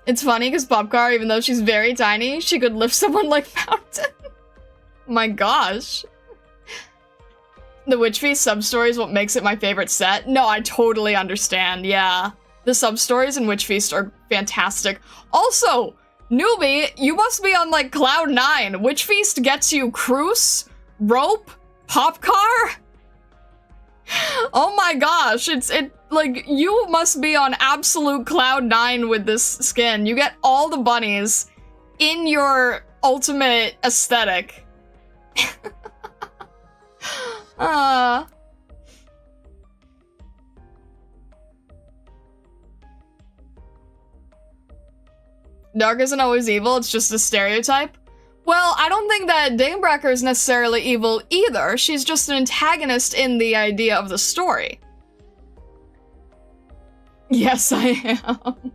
It's funny because Popukar, even though she's very tiny, she could lift someone like Mountain. My gosh. The Witch Feast sub-story is what makes it my favorite set. No, I totally understand, yeah. The sub-stories in Witch Feast are fantastic. Also, newbie, you must be on like cloud 9. Witch Feast gets you Cruise, Rope, Popukar. Oh my gosh, like, you must be on absolute cloud 9 with this skin. You get all the bunnies in your ultimate aesthetic. Dark isn't always evil, it's just a stereotype. Well, I don't think that Degenbrecher is necessarily evil either. She's just an antagonist in the idea of the story. Yes, I am.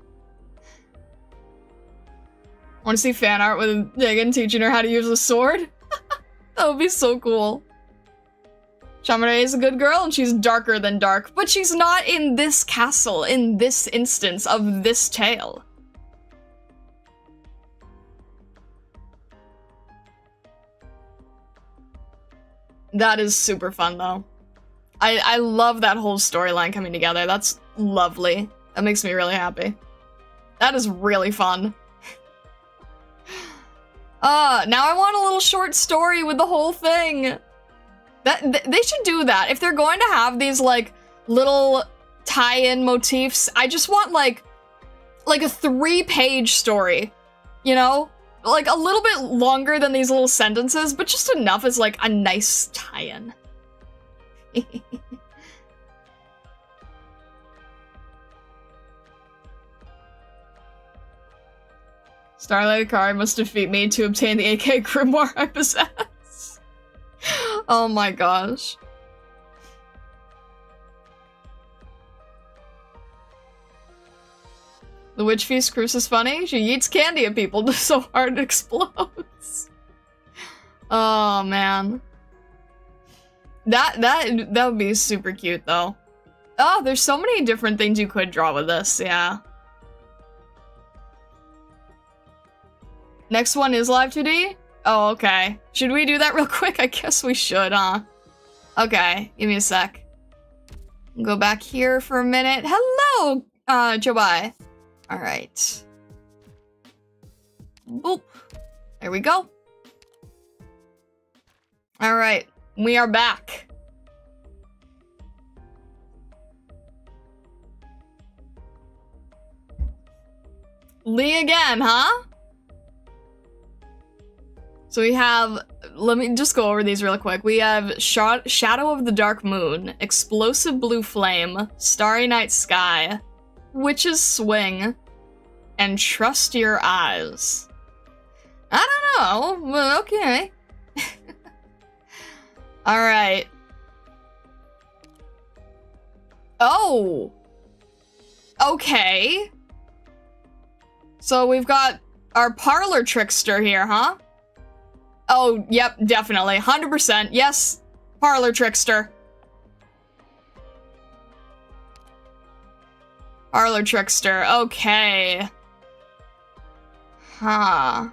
Want to see fan art with Degen teaching her how to use a sword? That would be so cool. Shamare is a good girl and she's darker than dark, but she's not in this castle, in this instance of this tale. That is super fun though. I love that whole storyline coming together. That's lovely. That makes me really happy. That is really fun. Now I want a little short story with the whole thing. They should do that. If they're going to have these, like, little tie-in motifs, I just want, like a 3-page story, you know? Like, a little bit longer than these little sentences, but just enough as, like, a nice tie-in. Starlight Akari must defeat me to obtain the AK Grimoire I possess. Oh my gosh. The Witch Feast Cruise is funny. She eats candy at people so hard it explodes. Oh man. That would be super cute though. Oh, there's so many different things you could draw with this, yeah. Next one is live 2D? Oh, okay. Should we do that real quick? I guess we should, huh? Okay, give me a sec. Go back here for a minute. Hello, Jobai. All right. Boop. There we go. All right, we are back. Lee again, huh? So we have, let me just go over these real quick. We have Shadow of the Dark Moon, Explosive Blue Flame, Starry Night Sky, Witch's Swing, and Trust Your Eyes. I don't know, but okay. Alright. Oh! Okay. So we've got our parlor trickster here, huh? Oh, yep, definitely. 100%. Yes, parlor trickster. Parlor trickster. Okay. Huh.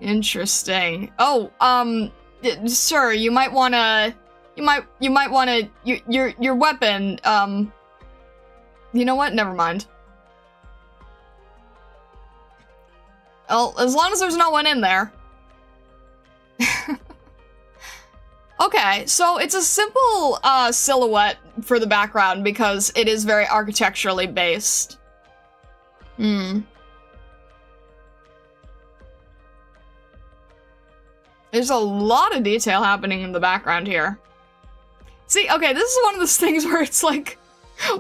Interesting. Oh, sir, you might wanna... You might wanna... Your weapon, You know what? Never mind. Well, as long as there's no one in there. Okay, so it's a simple silhouette for the background because it is very architecturally based. Hmm. There's a lot of detail happening in the background here. See, okay, this is one of those things where it's like,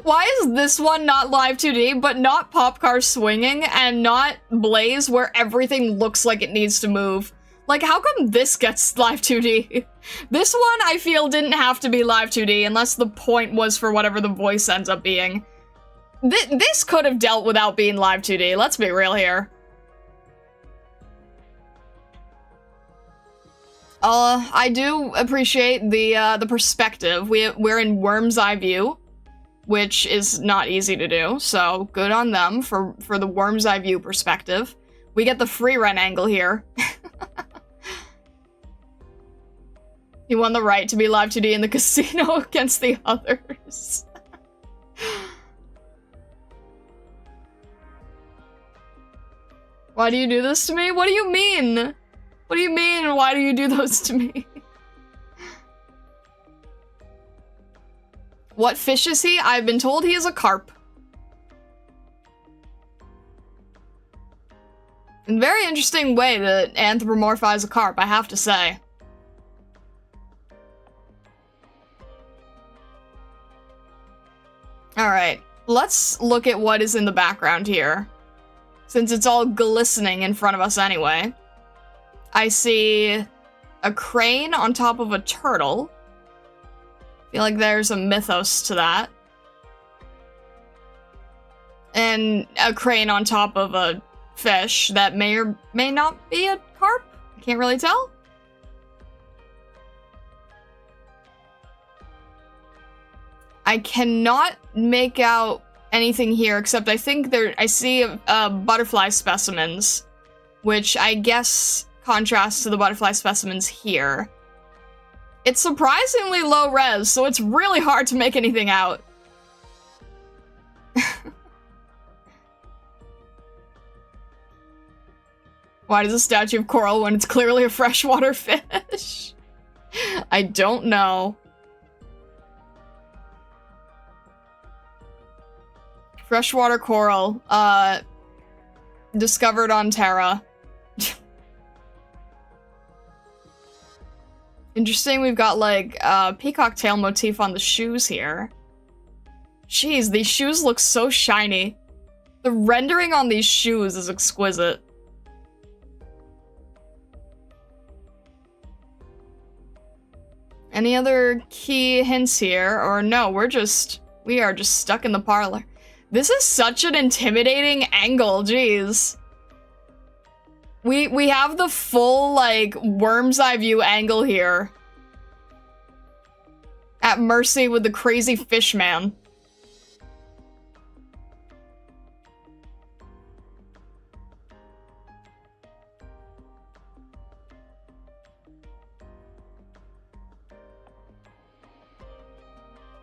why is this one not live 2D, but not Popukar swinging, and not Blaze where everything looks like it needs to move? Like, how come this gets live 2D? This one, I feel, didn't have to be live 2D, unless the point was for whatever the voice ends up being. This could have dealt without being live 2D, let's be real here. I do appreciate the perspective. We're in worm's eye view, which is not easy to do, so good on them for the worm's eye view perspective. We get the free run angle here. He won the right to be live 2D in the casino against the others. Why do you do this to me? What do you mean? What do you mean, why do you do those to me? What fish is he? I've been told he is a carp. A very interesting way to anthropomorphize a carp, I have to say. Alright, let's look at what is in the background here. Since it's all glistening in front of us anyway. I see a crane on top of a turtle. Feel like there's a mythos to that. And a crane on top of a fish that may or may not be a carp? I can't really tell. I cannot make out anything here except I think I see butterfly specimens, which I guess contrasts to the butterfly specimens here. It's surprisingly low res, so it's really hard to make anything out. Why does a statue of coral when it's clearly a freshwater fish? I don't know. Freshwater coral, discovered on Terra. Interesting, we've got, like, peacock tail motif on the shoes here. Jeez, these shoes look so shiny. The rendering on these shoes is exquisite. Any other key hints here? Or no, we are just stuck in the parlor. This is such an intimidating angle, jeez. We have the full, like, worm's eye view angle here. At mercy with the crazy fish man.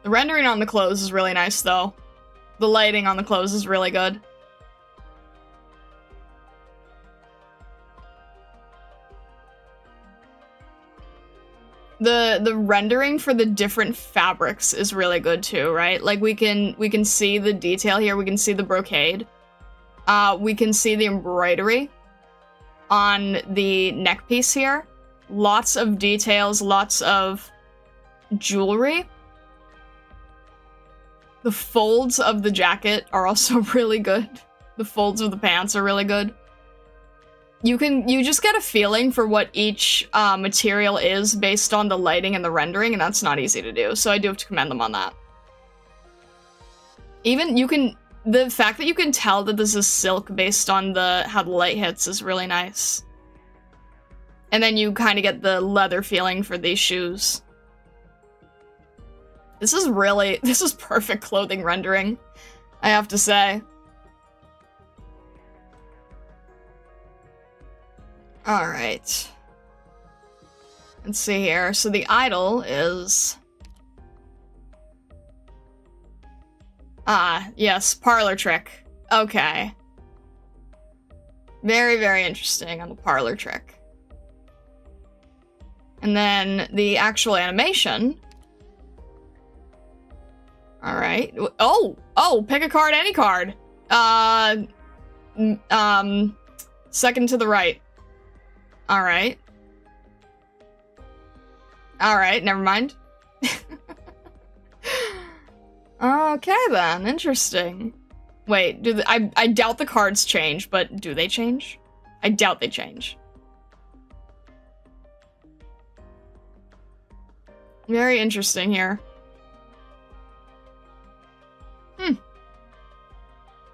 The rendering on the clothes is really nice, though. The lighting on the clothes is really good. The rendering for the different fabrics is really good too, right? Like we can see the detail here, we can see the brocade. We can see the embroidery on the neck piece here. Lots of details, lots of jewelry. The folds of the jacket are also really good. The folds of the pants are really good. you just get a feeling for what each material is based on the lighting and the rendering, and that's not easy to do, so I do have to commend them on that. Even the fact that you can tell that this is silk based on how the light hits is really nice. And then you kind of get the leather feeling for these shoes. This is perfect clothing rendering, I have to say. Alright. Let's see here. So the idol is... Ah, yes, parlor trick. Okay. Very, very interesting on the parlor trick. And then the actual animation. Alright. Oh, pick a card, any card. Second to the right. Alright. Alright, never mind. Okay then, interesting. Wait, I doubt the cards change, but do they change? I doubt they change. Very interesting here.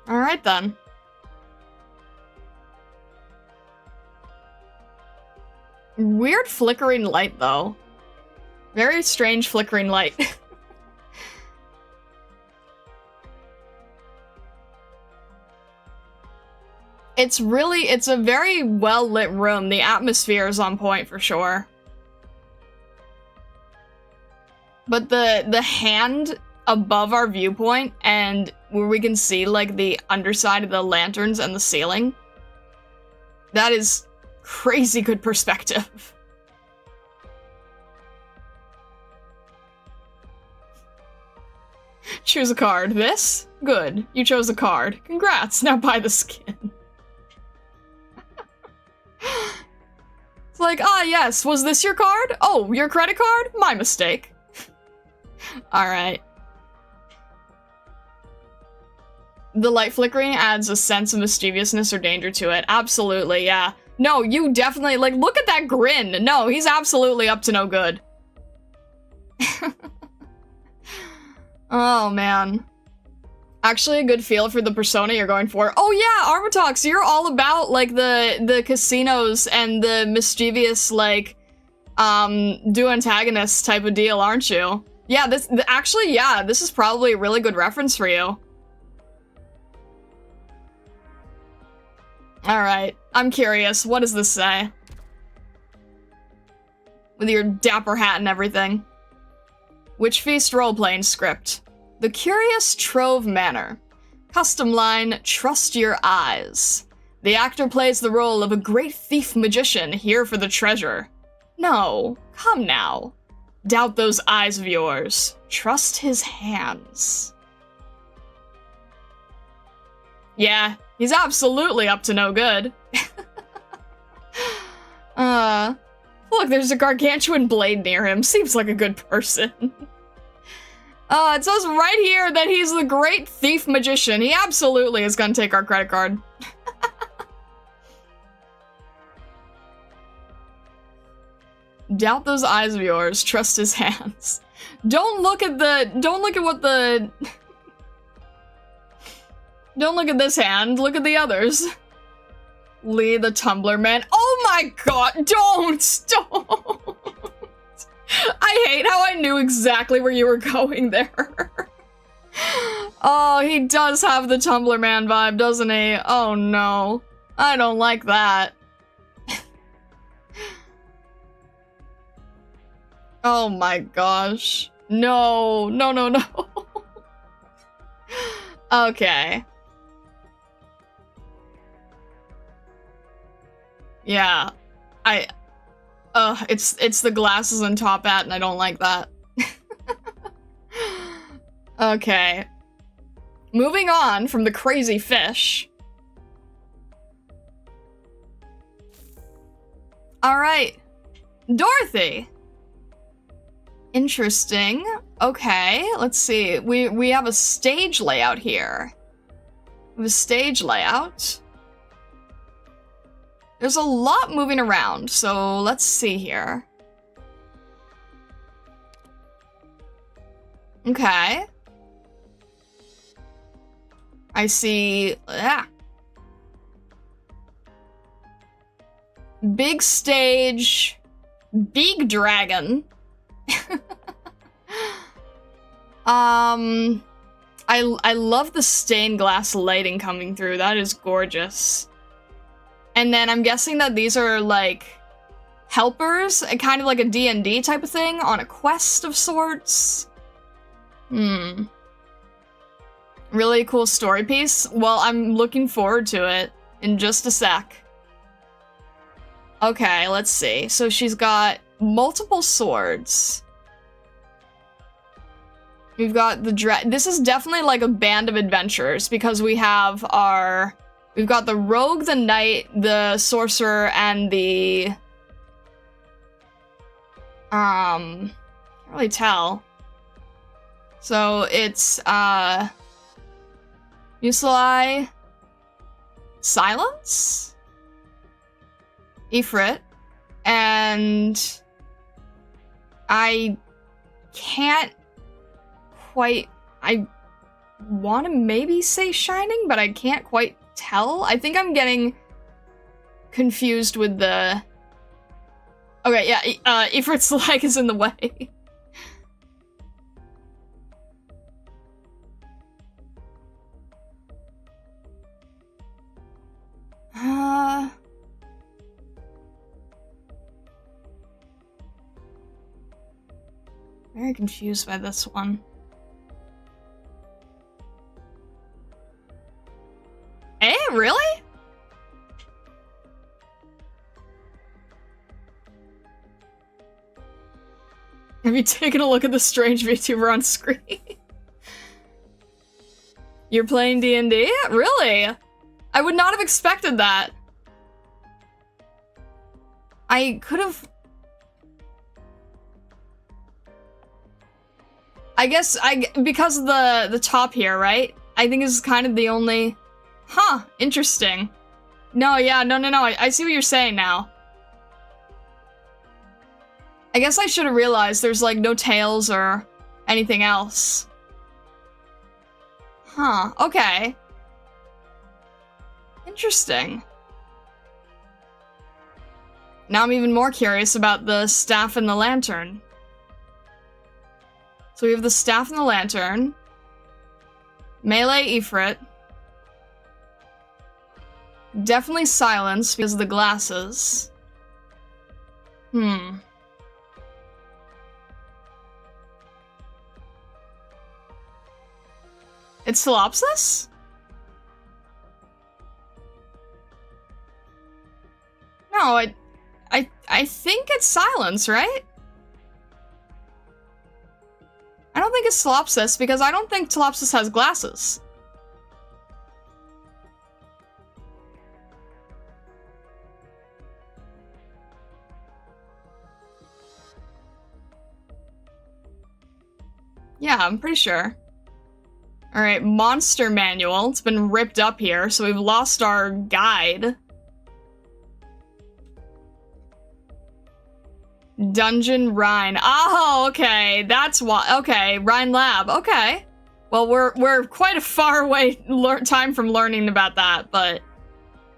Alright then. Weird flickering light, though. Very strange flickering light. It's a very well-lit room. The atmosphere is on point for sure. But the hand above our viewpoint and where we can see, like, the underside of the lanterns and the ceiling, that is crazy good perspective. Choose a card. This? Good. You chose a card. Congrats. Now buy the skin. It's like, yes, was this your card? Oh, your credit card? My mistake. Alright. The light flickering adds a sense of mischievousness or danger to it. Absolutely, yeah. No, you definitely, like, look at that grin. No, he's absolutely up to no good. Oh, man. Actually a good feel for the persona you're going for. Oh yeah, Armatox, you're all about, like, the casinos and the mischievous, like, do antagonist type of deal, aren't you? Yeah, this is probably a really good reference for you. Alright, I'm curious, what does this say? With your dapper hat and everything. Witch Feast roleplaying script. The Curious Trove Manor. Custom line, trust your eyes. The actor plays the role of a great thief magician here for the treasure. No, come now. Doubt those eyes of yours. Trust his hands. Yeah, he's absolutely up to no good. Look, there's a gargantuan blade near him. Seems like a good person. It says right here that he's the great thief magician. He absolutely is gonna take our credit card. Doubt those eyes of yours. Trust his hands. Don't look at this hand. Look at the others. Lee the Tumbler Man. Oh my god, don't! I hate how I knew exactly where you were going there. Oh, he does have the Tumbler Man vibe, doesn't he? Oh no. I don't like that. Oh my gosh. No, no, no, no. Okay. Yeah. It's the glasses and top hat, and I don't like that. Okay. Moving on from the crazy fish. Alright. Dorothy! Interesting. Okay, let's see. We have a stage layout here. We have a stage layout. There's a lot moving around, so let's see here. Okay. I see... Big stage. Big dragon. I love the stained glass lighting coming through. That is gorgeous. And then I'm guessing that these are like helpers, kind of like a D&D type of thing on a quest of sorts. Really cool story piece. Well, I'm looking forward to it in just a sec. Okay, let's see. So she's got multiple swords. We've got the this is definitely like a band of adventurers because we have our... We've got the rogue, the knight, the sorcerer, and the... Can't really tell. So it's, Usulai, Silence, Ifrit, and I can't quite... I want to maybe say Shining, but I can't quite tell. I think I'm getting confused with the... Okay, yeah, Ifrit's leg is in the way. Very confused by this one. Eh, really? Have you taken a look at the strange VTuber on screen? You're playing D&D? Really? I would not have expected that. I could have... I guess because of the top here, right? I think this is kind of the only... Huh, interesting. No, yeah, no, I see what you're saying now. I guess I should have realized there's like no tails or anything else. Huh, okay. Interesting. Now I'm even more curious about the staff and the lantern. So we have the staff and the lantern. Melee Ifrit. Definitely Silence because of the glasses. It's Solopsis? No, I think it's Silence, right? I don't think it's Solopsis because I don't think Solopsis has glasses. Yeah, I'm pretty sure. Alright, monster manual. It's been ripped up here, so we've lost our guide. Dungeon Rhine. Oh, okay. That's why. Okay, Rhine Lab. Okay. Well, we're quite a far away time from learning about that, but...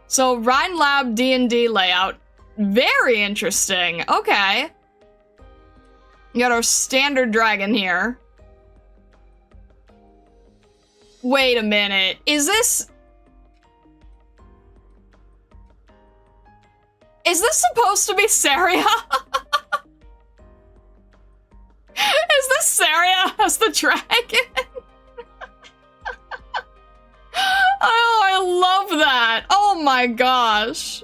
So, Rhine Lab D&D layout. Very interesting. Okay. We got our standard dragon here. Wait a minute. Is this supposed to be Saria? Is this Saria as the dragon? Oh, I love that. Oh my gosh.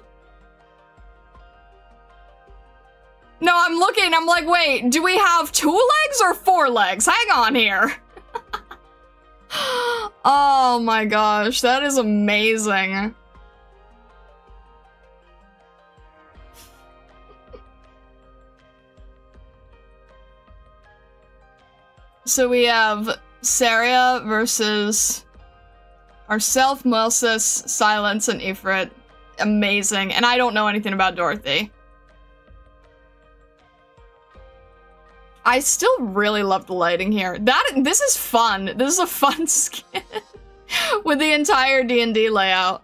No, I'm looking, I'm like, wait, do we have 2 legs or 4 legs? Hang on here. Oh my gosh, that is amazing. So we have Saria versus ourself, Moelsis, Silence, and Ifrit. amazing, and I don't know anything about Dorothy. I still really love the lighting here. This is fun. This is a fun skin with the entire D&D layout.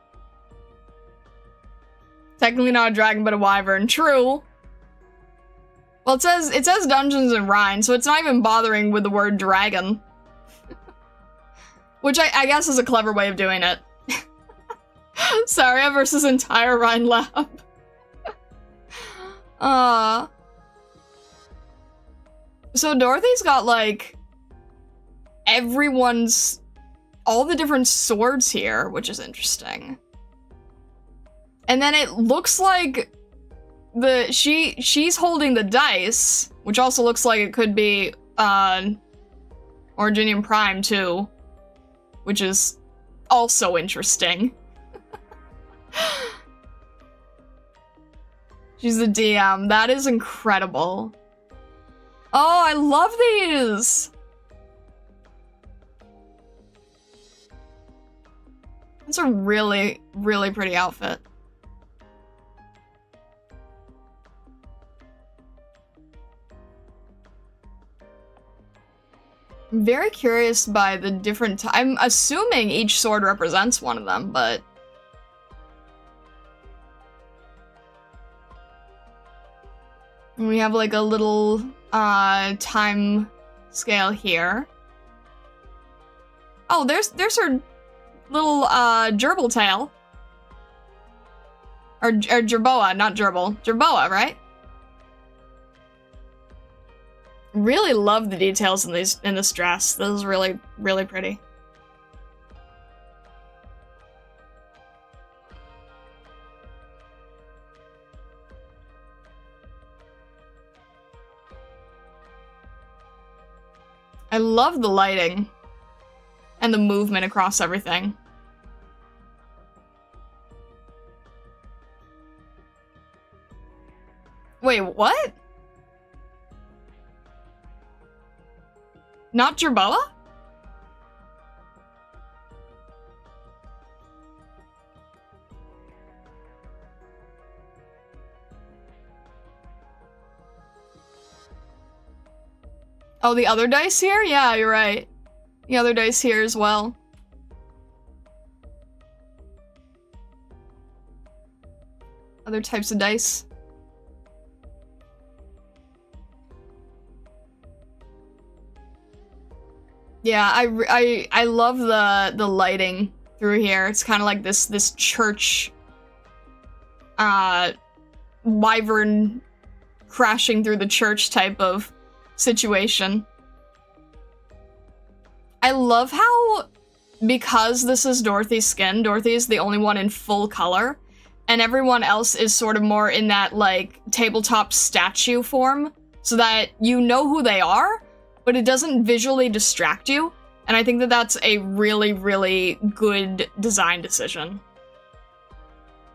Technically not a dragon, but a wyvern. True. Well, it says Dungeons and Rhine, so it's not even bothering with the word dragon. Which I guess is a clever way of doing it. Saria versus entire Rhine lab. So Dorothy's got, like, all the different swords here, which is interesting. And then it looks like she's holding the dice, which also looks like it could be, Originium Prime, too. Which is also interesting. She's the DM. That is incredible. Oh, I love these! That's a really, really pretty outfit. I'm very curious by the different I'm assuming each sword represents one of them, but... We have like a little time scale here. Oh, there's her little gerbil tail. Or jerboa, not gerbil. Jerboa, right? Really love the details in this dress. This is really, really pretty. I love the lighting and the movement across everything. Wait, what? Not Jerboa? Oh, the other dice here? Yeah, you're right. The other dice here as well. Other types of dice. Yeah, I love the lighting through here. It's kind of like this church wyvern crashing through the church type of situation. I love how, because this is Dorothy's skin, Dorothy is the only one in full color, and everyone else is sort of more in that, like, tabletop statue form, so that you know who they are, but it doesn't visually distract you, and I think that that's a really, really good design decision.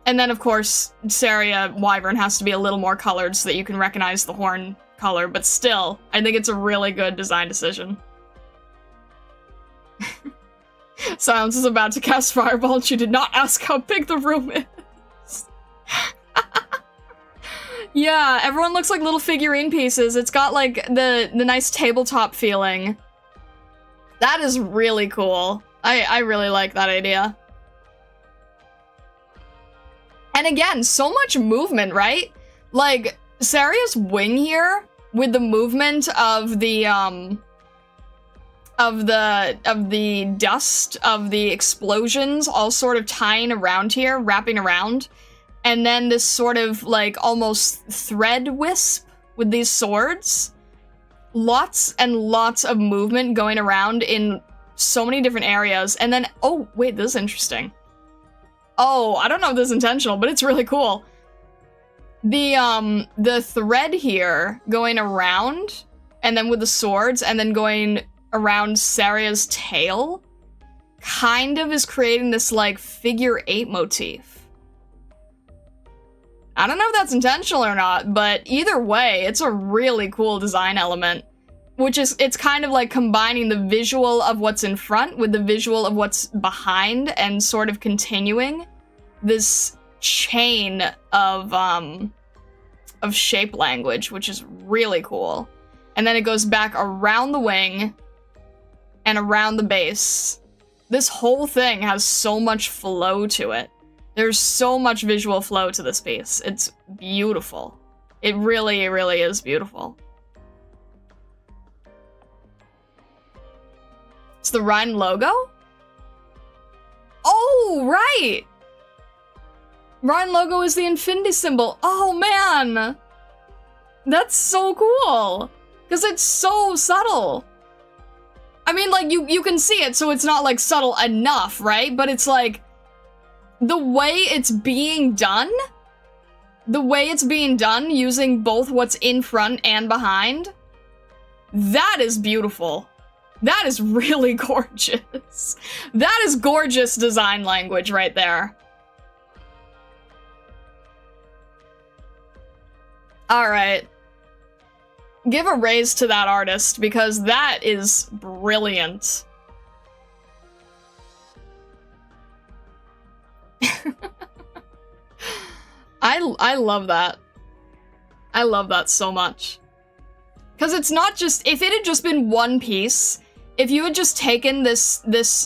And then, of course, Saria Wyvern has to be a little more colored so that you can recognize the horn color, but still, I think it's a really good design decision. Silence is about to cast Fireball, and she did not ask how big the room is. Yeah, everyone looks like little figurine pieces. It's got, like, the nice tabletop feeling. That is really cool. I really like that idea. And again, so much movement, right? Like, Saria's wing here, with the movement of the dust, of the explosions, all sort of tying around here, wrapping around. And then this sort of, like, almost thread wisp with these swords. Lots and lots of movement going around in so many different areas. And then, oh, wait, this is interesting. Oh, I don't know if this is intentional, but it's really cool. The thread here going around, and then with the swords, and then going around Saria's tail, kind of is creating this, like, figure 8 motif. I don't know if that's intentional or not, but either way, it's a really cool design element. Which is, it's kind of like combining the visual of what's in front with the visual of what's behind, and sort of continuing this chain of shape language, which is really cool. And then it goes back around the wing and around the base. This whole thing has so much flow to it. There's so much visual flow to this piece. It's beautiful. It really, really is beautiful. It's the Rhine logo? Oh, right! Rhine logo is the infinity symbol. Oh, man! That's so cool! Because it's so subtle. I mean, like, you can see it, so it's not, like, subtle enough, right? But it's, like, the way it's being done using both what's in front and behind, that is beautiful. That is really gorgeous. That is gorgeous design language right there. All right. Give a raise to that artist because that is brilliant. I love that. I love that so much. Because it's not just, if it had just been one piece, if you had just taken this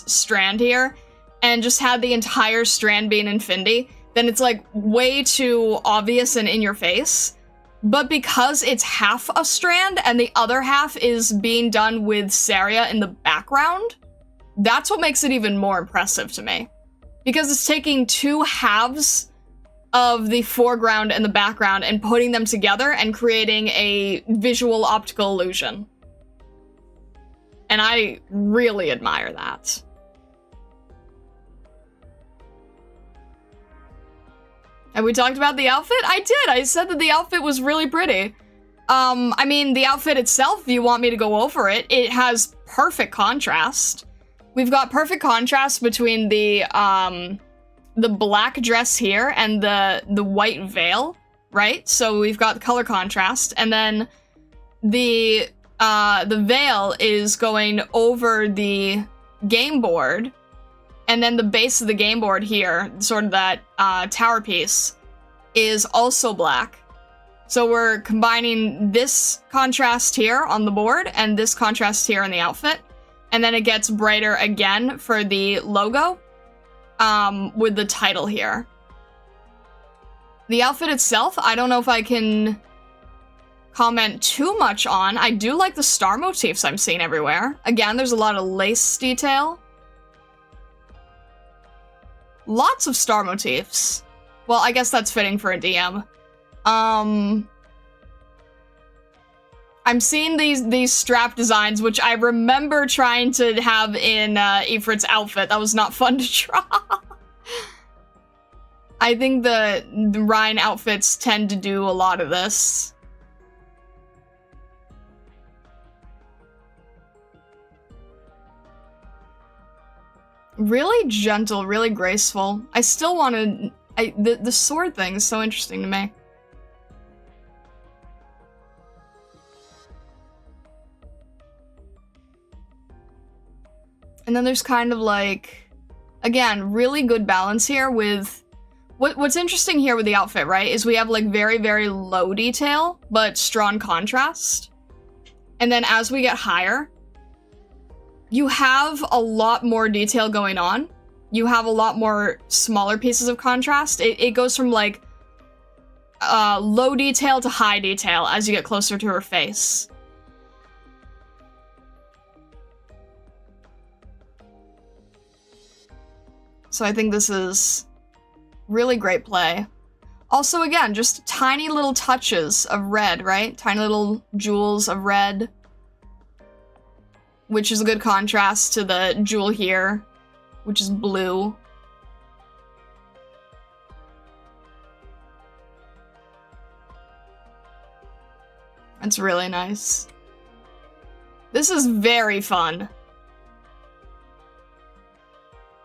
strand here and just had the entire strand being infinity, then it's like way too obvious and in your face. But because it's half a strand and the other half is being done with Saria in the background, that's what makes it even more impressive to me. Because it's taking two halves of the foreground and the background and putting them together and creating a visual optical illusion. And I really admire that. And we talked about the outfit? I did! I said that the outfit was really pretty. I mean, the outfit itself, if you want me to go over it, it has perfect contrast. We've got perfect contrast between the black dress here and the white veil, right? So we've got the color contrast, and then the veil is going over the game board, and then the base of the game board here, sort of that tower piece, is also black. So we're combining this contrast here on the board and this contrast here in the outfit, and then it gets brighter again for the logo with the title here. The outfit itself, I don't know if I can comment too much on. I do like the star motifs I'm seeing everywhere. Again, there's a lot of lace detail. Lots of star motifs. Well, I guess that's fitting for a DM. I'm seeing these strap designs, which I remember trying to have in Ifrit's outfit. That was not fun to draw. I think the Rhine outfits tend to do a lot of this. Really gentle, really graceful. I still want to... The sword thing is so interesting to me. And then there's kind of like... Again, really good balance here with... What's interesting here with the outfit, right, is we have like very, very low detail, but strong contrast. And then as we get higher, you have a lot more detail going on. You have a lot more smaller pieces of contrast. It goes from like low detail to high detail as you get closer to her face. So I think this is really great play. Also, again, just tiny little touches of red, right? Tiny little jewels of red. Which is a good contrast to the jewel here, which is blue. That's really nice. This is very fun.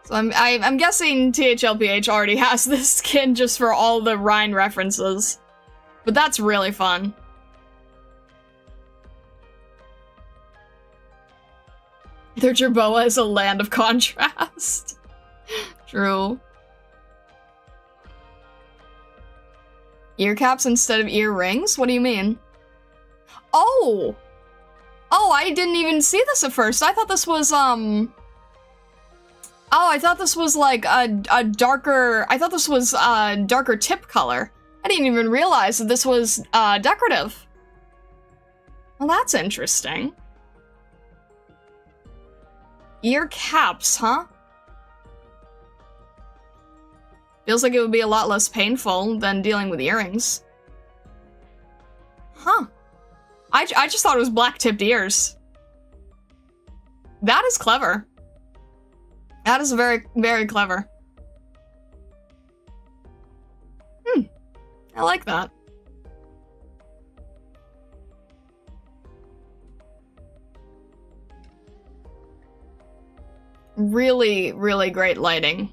So I'm guessing THLPH already has this skin just for all the Rhine references. But that's really fun. Their Jerboa is a land of contrast. True. Ear caps instead of earrings? What do you mean? Oh! Oh, I didn't even see this at first. I thought this was, Oh, I thought this was like a darker... I thought this was a darker tip color. I didn't even realize that this was decorative. Well, that's interesting. Ear caps, huh? Feels like it would be a lot less painful than dealing with earrings. Huh. I just thought it was black-tipped ears. That is clever. That is very, very clever. I like that. Really, really great lighting.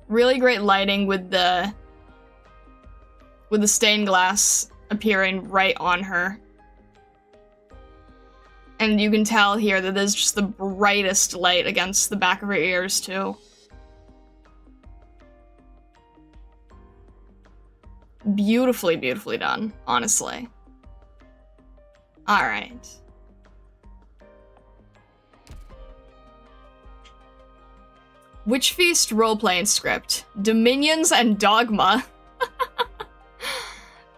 Really great lighting with the stained glass appearing right on her. And you can tell here that there's just the brightest light against the back of her ears, too. Beautifully, beautifully done, honestly. Alright. Witch Feast roleplaying script. Dominions and Dogma.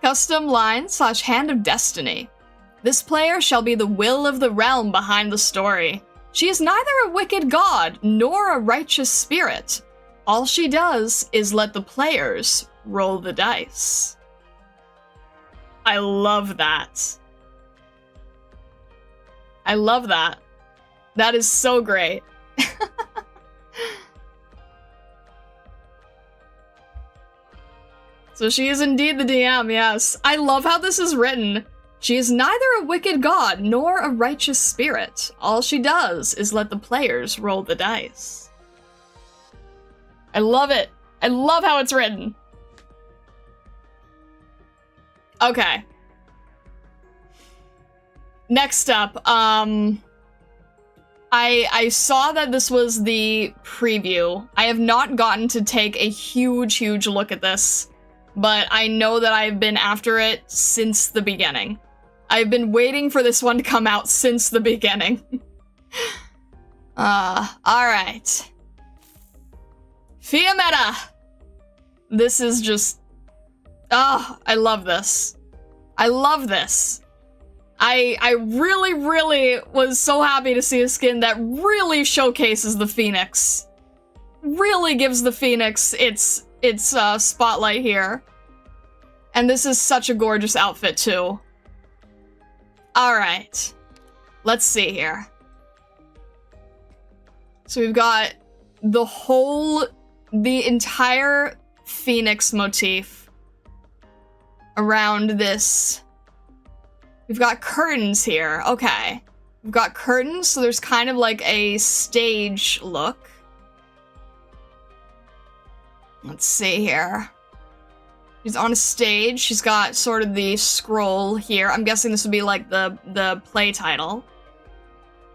Custom line / Hand of Destiny. This player shall be the will of the realm behind the story. She is neither a wicked god nor a righteous spirit. All she does is let the players roll the dice. I love that. I love that. That is so great. So she is indeed the DM, yes. I love how this is written. She is neither a wicked god nor a righteous spirit. All she does is let the players roll the dice. I love it. I love how it's written. Okay. Next up, I saw that this was the preview. I have not gotten to take a huge look at this, but I know that I've been after it since the beginning. I've been waiting for this one to come out since the beginning. Alright. Fiametta! This is just... I love this. I love this. I really was so happy to see a skin that really showcases the Phoenix. Really gives the Phoenix its spotlight here. And this is such a gorgeous outfit, too. Alright. Let's see here. So we've got the entire Phoenix motif around this. We've got curtains here. Okay. We've got curtains, so there's kind of like a stage look. Let's see here. She's on a stage. She's got sort of the scroll here. I'm guessing this would be like the play title.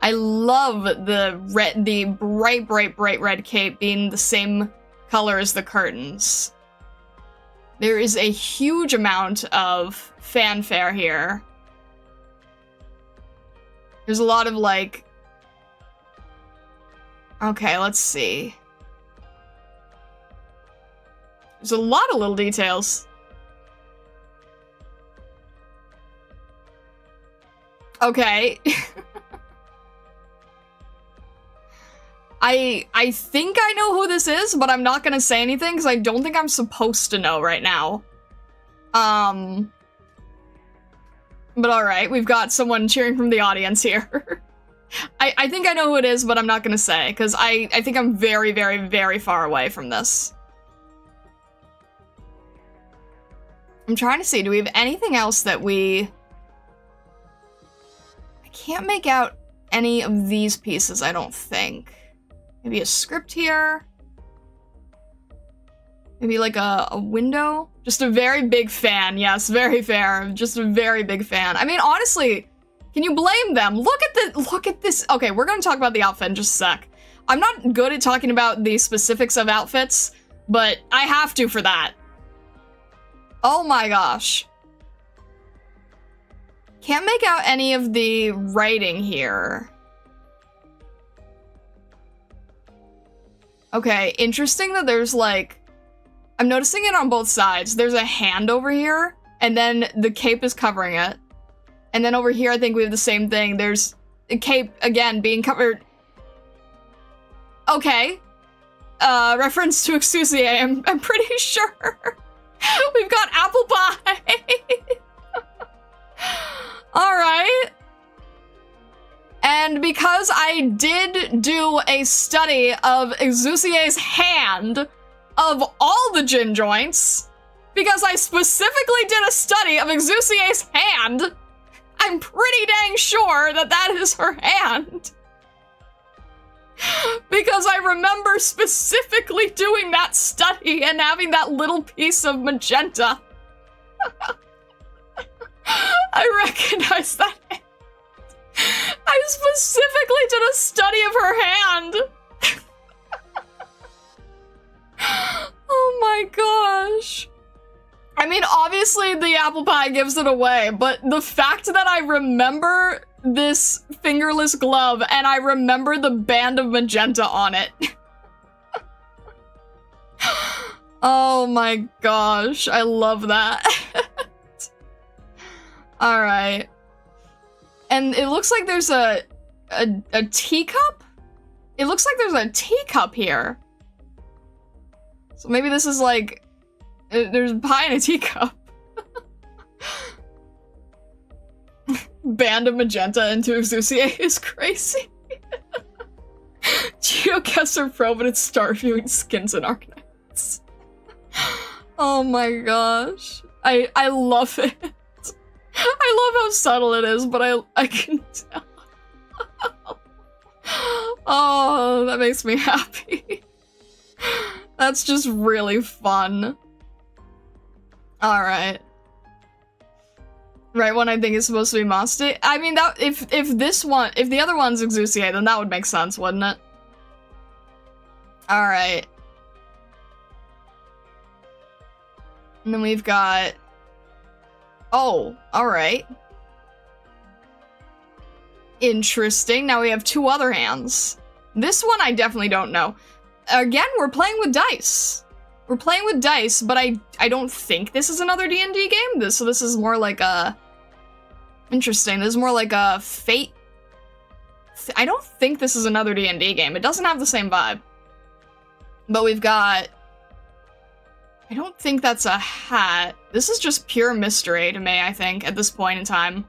I love the bright red cape being the same color as the curtains. There is a huge amount of fanfare here. There's a lot of like... Okay, let's see. There's a lot of little details. Okay. I think I know who this is, but I'm not gonna say anything because I don't think I'm supposed to know right now. But alright, we've got someone cheering from the audience here. I think I know who it is, but I'm not gonna say, because I think I'm very far away from this. I'm trying to see, do we have anything else that I can't make out any of these pieces, I don't think. Maybe a script here? Maybe like a window? Just a very big fan, yes, very fair. Just a very big fan. I mean, honestly, can you blame them? Look at this. Okay, we're gonna talk about the outfit in just a sec. I'm not good at talking about the specifics of outfits, but I have to for that. Oh my gosh. Can't make out any of the writing here. Okay, interesting that there's like... I'm noticing it on both sides. There's a hand over here, and then the cape is covering it. And then over here, I think we have the same thing. There's a cape, again, being covered. Okay. Reference to Exusier, I'm pretty sure. We've got apple pie. All right. And because I did do a study of Exusier's hand of all the gin joints, because I specifically did a study of Exusier's hand, I'm pretty dang sure that that is her hand. Because I remember specifically doing that study and having that little piece of magenta. I recognize that hand. I specifically did a study of her hand. Oh my gosh. I mean, obviously the apple pie gives it away, but the fact that I remember this fingerless glove and I remember the band of magenta on it. Oh my gosh, I love that. All right. And it looks like there's a teacup? It looks like there's a teacup here. So maybe this is like, there's pie in a teacup. Band of magenta into Exusier is crazy. Geocaster Pro, but it's star viewing skins and Arknights. Oh my gosh. I love it. I love how subtle it is, but I can tell. Oh, that makes me happy. That's just really fun. Alright. Right one I think is supposed to be Masti. I mean, that if the other one's Exusier, then that would make sense, wouldn't it? Alright. And then we've got... Oh, alright. Interesting. Now we have two other hands. This one I definitely don't know. Again, we're playing with dice. We're playing with dice, but I don't think this is another D&D game. So this is more like a... Interesting. This is more like a Fate... I don't think this is another D&D game. It doesn't have the same vibe. But we've got... I don't think that's a hat. This is just pure mystery to me, I think, at this point in time.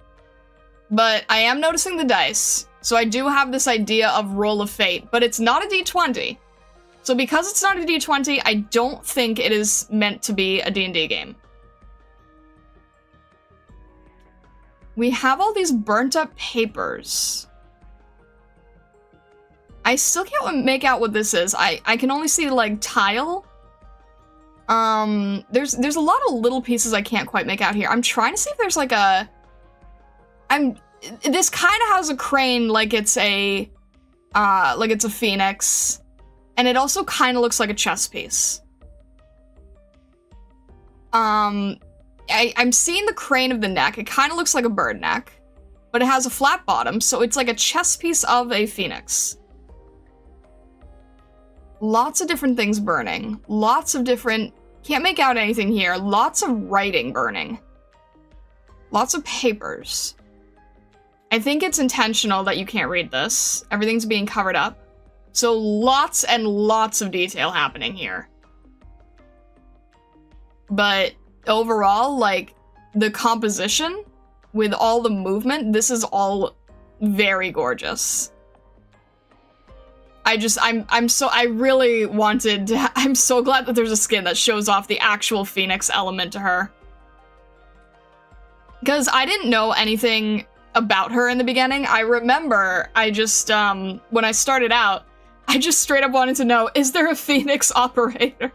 But I am noticing the dice. So I do have this idea of Roll of Fate, but it's not a D20. So because it's not a D20, I don't think it is meant to be a D&D game. We have all these burnt up papers. I still can't make out what this is. I can only see, like, tile. There's a lot of little pieces I can't quite make out here. I'm trying to see if there's, like, a... This kind of has a crane like it's a phoenix. And it also kind of looks like a chess piece. I'm seeing the crane of the neck. It kind of looks like a bird neck. But it has a flat bottom, so it's like a chess piece of a phoenix. Lots of different things burning. Lots of different... Can't make out anything here. Lots of writing burning. Lots of papers. I think it's intentional that you can't read this. Everything's being covered up. So lots and lots of detail happening here. But overall, like, the composition with all the movement, this is all very gorgeous. I really wanted to, I'm so glad that there's a skin that shows off the actual Phoenix element to her. Because I didn't know anything about her in the beginning. I remember I just, when I started out, I just straight up wanted to know, is there a Phoenix operator?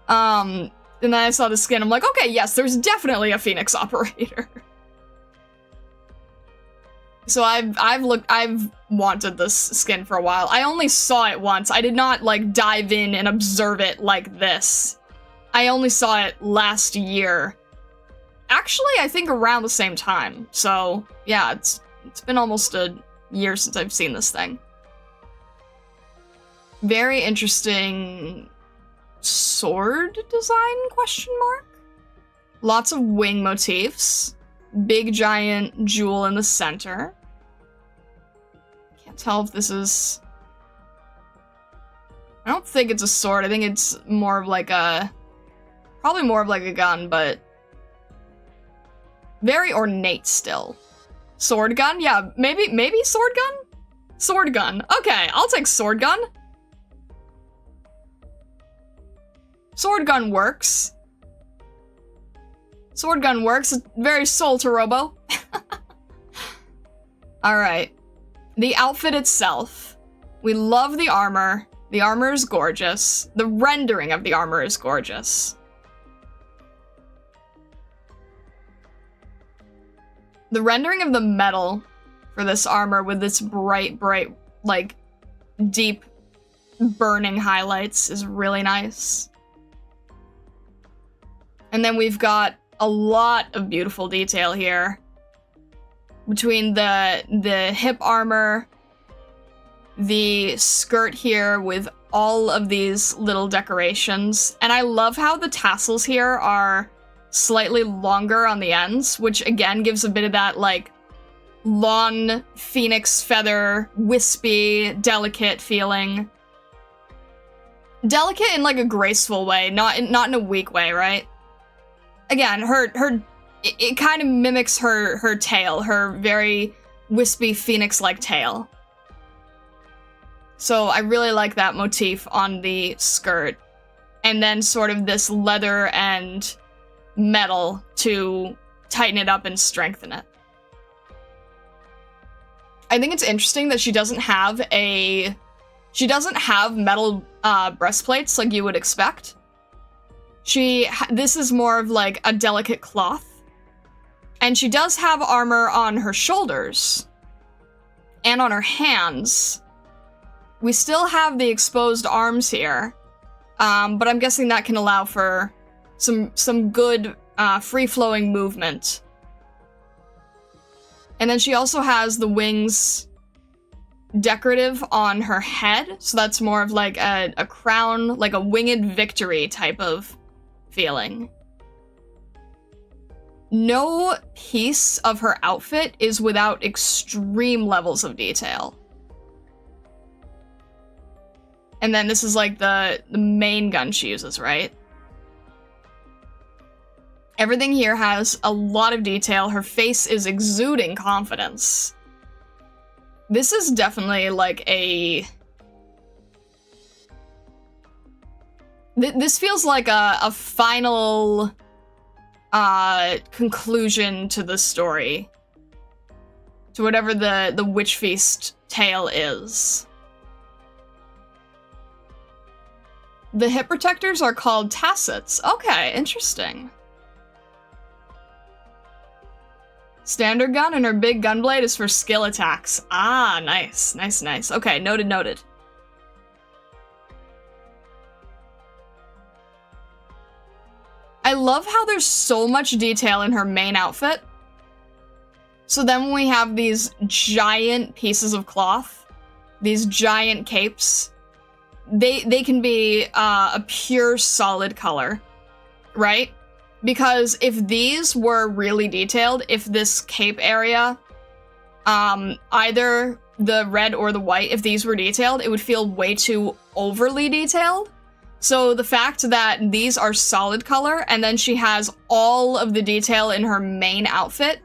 And then I saw the skin, I'm like, okay, yes, there's definitely a Phoenix operator. So I've wanted this skin for a while. I only saw it once. I did not, like, dive in and observe it like this. I only saw it last year. Actually, I think around the same time. So, yeah, it's been almost a year since I've seen this thing. Very interesting sword design, question mark? Lots of wing motifs. Big giant jewel in the center. Can't tell if this is... I don't think it's a sword. I think it's more of like a... Probably more of like a gun, but... Very ornate still. Sword gun? Yeah, maybe sword gun? Sword gun. Okay, I'll take sword gun. Sword gun works. Sword gun works. It's very Soul to Robo. Alright. The outfit itself. We love the armor. The armor is gorgeous. The rendering of the armor is gorgeous. The rendering of the metal for this armor with this bright, like, deep, burning highlights is really nice. And then we've got a lot of beautiful detail here. Between the hip armor, the skirt here with all of these little decorations. And I love how the tassels here are slightly longer on the ends, which again gives a bit of that, like, lawn phoenix feather, wispy, delicate feeling. Delicate in, like, a graceful way, not in a weak way, right? Again, it kind of mimics her tail, her very wispy phoenix-like tail. So I really like that motif on the skirt. And then sort of this leather and metal to tighten it up and strengthen it. I think it's interesting that she doesn't have metal breastplates like you would expect. This is more of like a delicate cloth. And she does have armor on her shoulders and on her hands. We still have the exposed arms here, but I'm guessing that can allow for some good free-flowing movement. And then she also has the wings decorative on her head, so that's more of like a crown, like a winged victory type of feeling. No piece of her outfit is without extreme levels of detail. And then this is like the main gun she uses, right? Everything here has a lot of detail. Her face is exuding confidence. This is definitely like a... This feels like a final conclusion to the story. To whatever the Witch Feast tale is. The hip protectors are called tassets. Okay, interesting. Standard gun and her big gunblade is for skill attacks. Ah, nice, nice, nice. Okay, noted, noted. I love how there's so much detail in her main outfit. So then when we have these giant pieces of cloth, these giant capes, they can be a pure solid color, right? Because if these were really detailed, if this cape area, either the red or the white, if these were detailed, it would feel way too overly detailed. So the fact that these are solid color and then she has all of the detail in her main outfit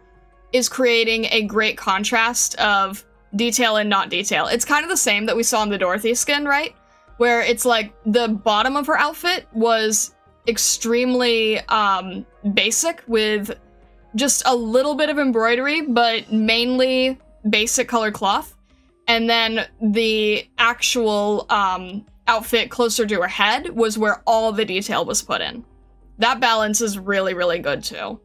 is creating a great contrast of detail and not detail. It's kind of the same that we saw in the Dorothy skin, right? Where it's like the bottom of her outfit was extremely basic with just a little bit of embroidery, but mainly basic colored cloth. And then the actual outfit closer to her head was where all the detail was put in. That balance is really, really good too.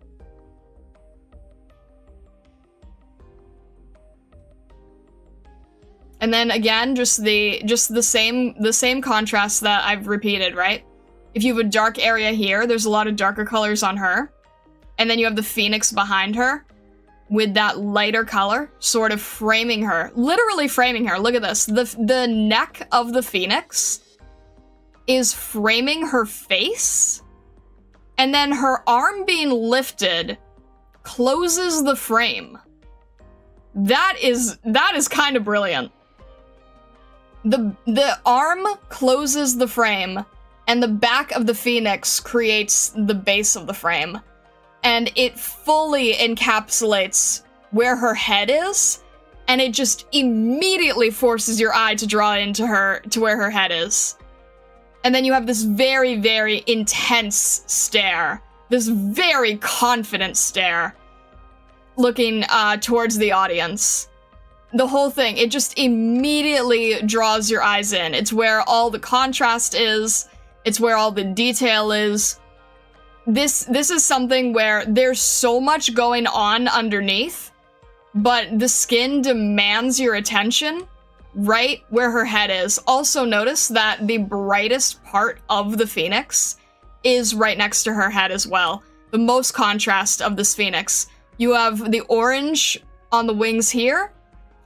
And then again, just the same contrast that I've repeated, right? if you have a dark area here, there's a lot of darker colors on her. And then you have the phoenix behind her with that lighter color, sort of framing her. Literally framing her. Look at this. The neck of the phoenix is framing her face. And then her arm being lifted closes the frame. That is kind of brilliant. The arm closes the frame, and the back of the phoenix creates the base of the frame. And it fully encapsulates where her head is, and it just immediately forces your eye to draw into to where her head is. And then you have this very, very intense stare. This very confident stare looking towards the audience. The whole thing, it just immediately draws your eyes in. It's where all the contrast is. It's where all the detail is. This is something where there's so much going on underneath, but the skin demands your attention right where her head is. Also notice that the brightest part of the phoenix is right next to her head as well. The most contrast of this phoenix. You have the orange on the wings here,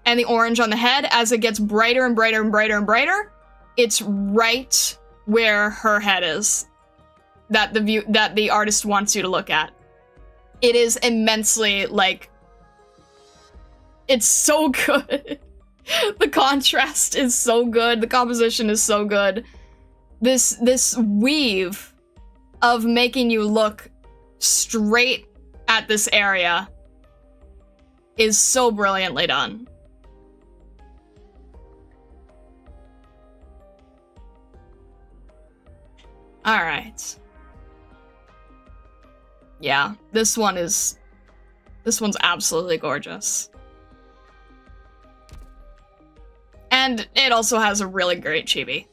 and the orange on the head. As it gets brighter and brighter and brighter and brighter, it's right where her head is. That the artist wants you to look at. It is immensely, like, it's so good. The contrast is so good. The composition is so good. This weave of making you look straight at this area is so brilliantly done. All right. Yeah, this one's absolutely gorgeous. And it also has a really great chibi.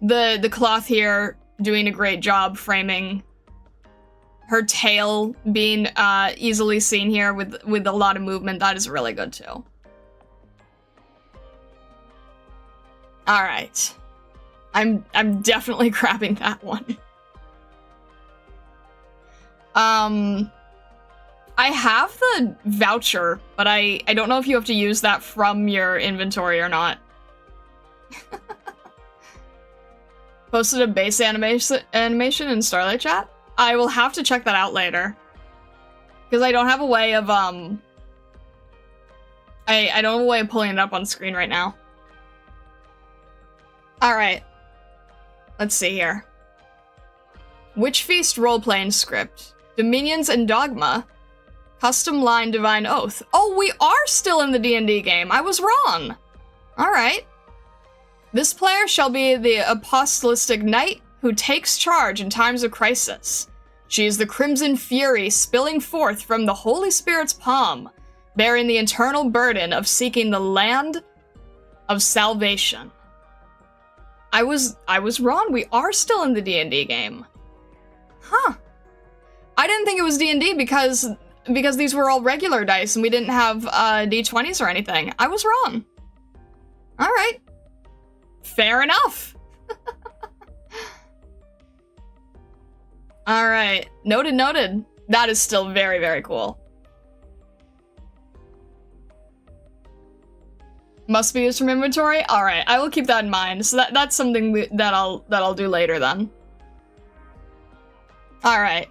The cloth here doing a great job framing her tail being easily seen here with a lot of movement. That is really good too. All right. I'm definitely grabbing that one. I have the voucher, but I don't know if you have to use that from your inventory or not. Posted a base animation in Starlight Chat? I will have to check that out later. Because I don't have a way of, I don't have a way of pulling it up on screen right now. Alright. Let's see here. Witch Feast role-playing script. Dominions and Dogma. Custom line Divine Oath. Oh, we are still in the D&D game. I was wrong. Alright. This player shall be the apostolistic knight who takes charge in times of crisis. She is the crimson fury spilling forth from the Holy Spirit's palm, bearing the eternal burden of seeking the land of salvation. I was wrong. We are still in the D&D game. Huh. I didn't think it was D&D because these were all regular dice and we didn't have D20s or anything. I was wrong. All right. Fair enough. All right. Noted, noted. That is still very, very cool. Must be used from inventory? All right. I will keep that in mind. So that's something that I'll do later then. All right.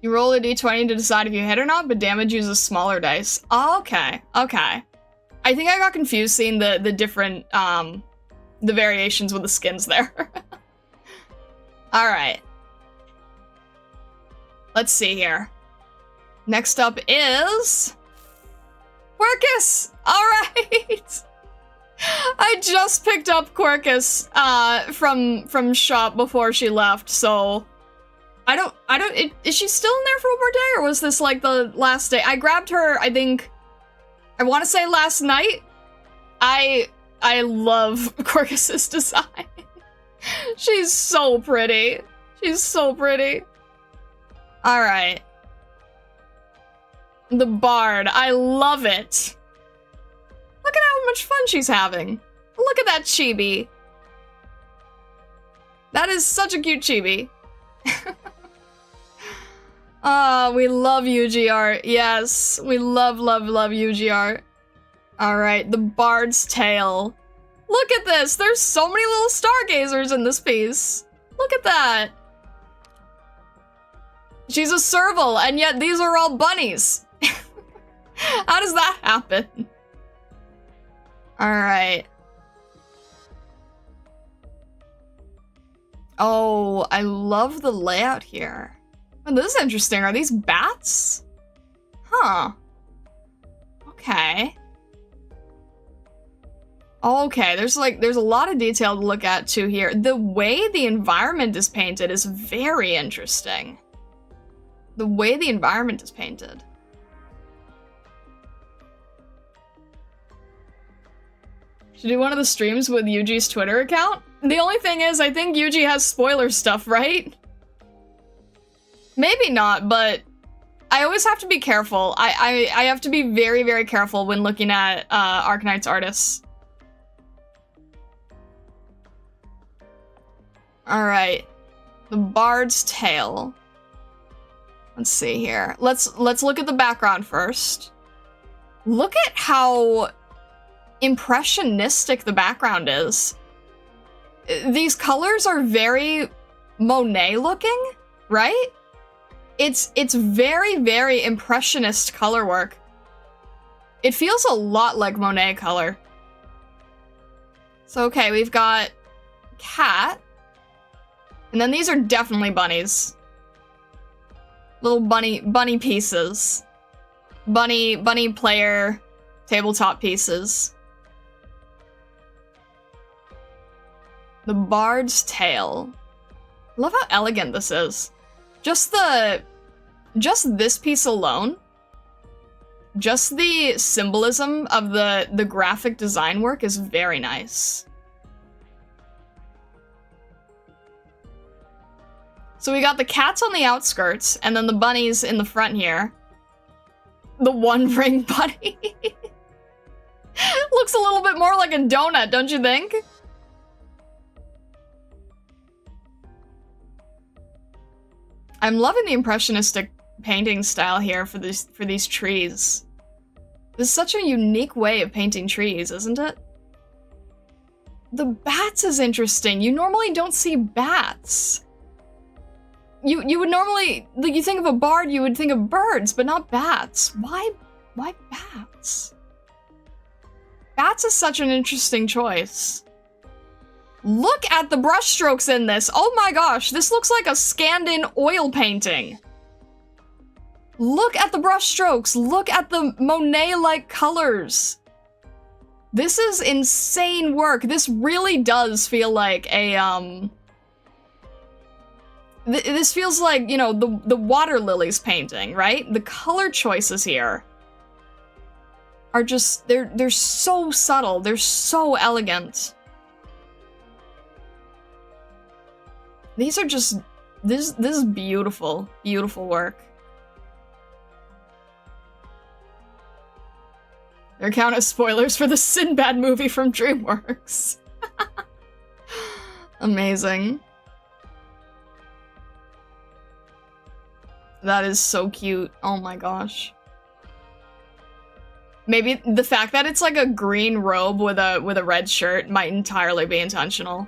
You roll a d20 to decide if you hit or not, but damage uses smaller dice. Oh, okay, okay. I think I got confused seeing the different, the variations with the skins there. Alright. Let's see here. Next up is... Quercus! Alright! I just picked up Quercus, from shop before she left, so... is she still in there for one more day, or was this like the last day? I grabbed her, I think, I want to say last night. I love Quercus's design. She's so pretty. She's so pretty. Alright. The bard. I love it. Look at how much fun she's having. Look at that chibi. That is such a cute chibi. Ah, we love Yuji art. Yes, we love, love, love Yuji art. Alright, the Bard's Tale. Look at this! There's so many little stargazers in this piece. Look at that. She's a serval, and yet these are all bunnies. How does that happen? Alright. Oh, I love the layout here. Oh, this is interesting. Are these bats? Huh. Okay. Okay, there's a lot of detail to look at too here. The way the environment is painted is very interesting. The way the environment is painted. Should do one of the streams with Yuji's Twitter account? The only thing is, I think Yuji has spoiler stuff, right? Maybe not, but I always have to be careful. I have to be very, very careful when looking at Arknights artists. Alright. The Bard's Tale. Let's see here. Let's look at the background first. Look at how impressionistic the background is. These colors are very Monet looking, right? It's very, very impressionist color work. It feels a lot like Monet color. So okay, we've got cat. And then these are definitely bunnies. Little bunny pieces. Bunny player tabletop pieces. The Bard's Tale. Love how elegant this is. Just this piece alone. Just the symbolism of the graphic design work is very nice. So we got the cats on the outskirts, and then the bunnies in the front here. The One Ring Bunny. Looks a little bit more like a donut, don't you think? I'm loving the impressionistic painting style here for these trees. This is such a unique way of painting trees, isn't it? The bats is interesting. You normally don't see bats. You would normally, like, you think of a bard, you would think of birds, but not bats. Why bats? Bats is such an interesting choice. Look at the brushstrokes in this. Oh my gosh, this looks like a scanned-in oil painting. Look at the brushstrokes. Look at the Monet-like colors. This is insane work. This really does feel like a, this feels like, you know, the water lilies painting, right? The color choices here are just, they're so subtle. They're so elegant. These are just, this is beautiful, beautiful work. There count as spoilers for the Sinbad movie from DreamWorks. Amazing. That is so cute. Oh my gosh. Maybe the fact that it's like a green robe with a red shirt might entirely be intentional.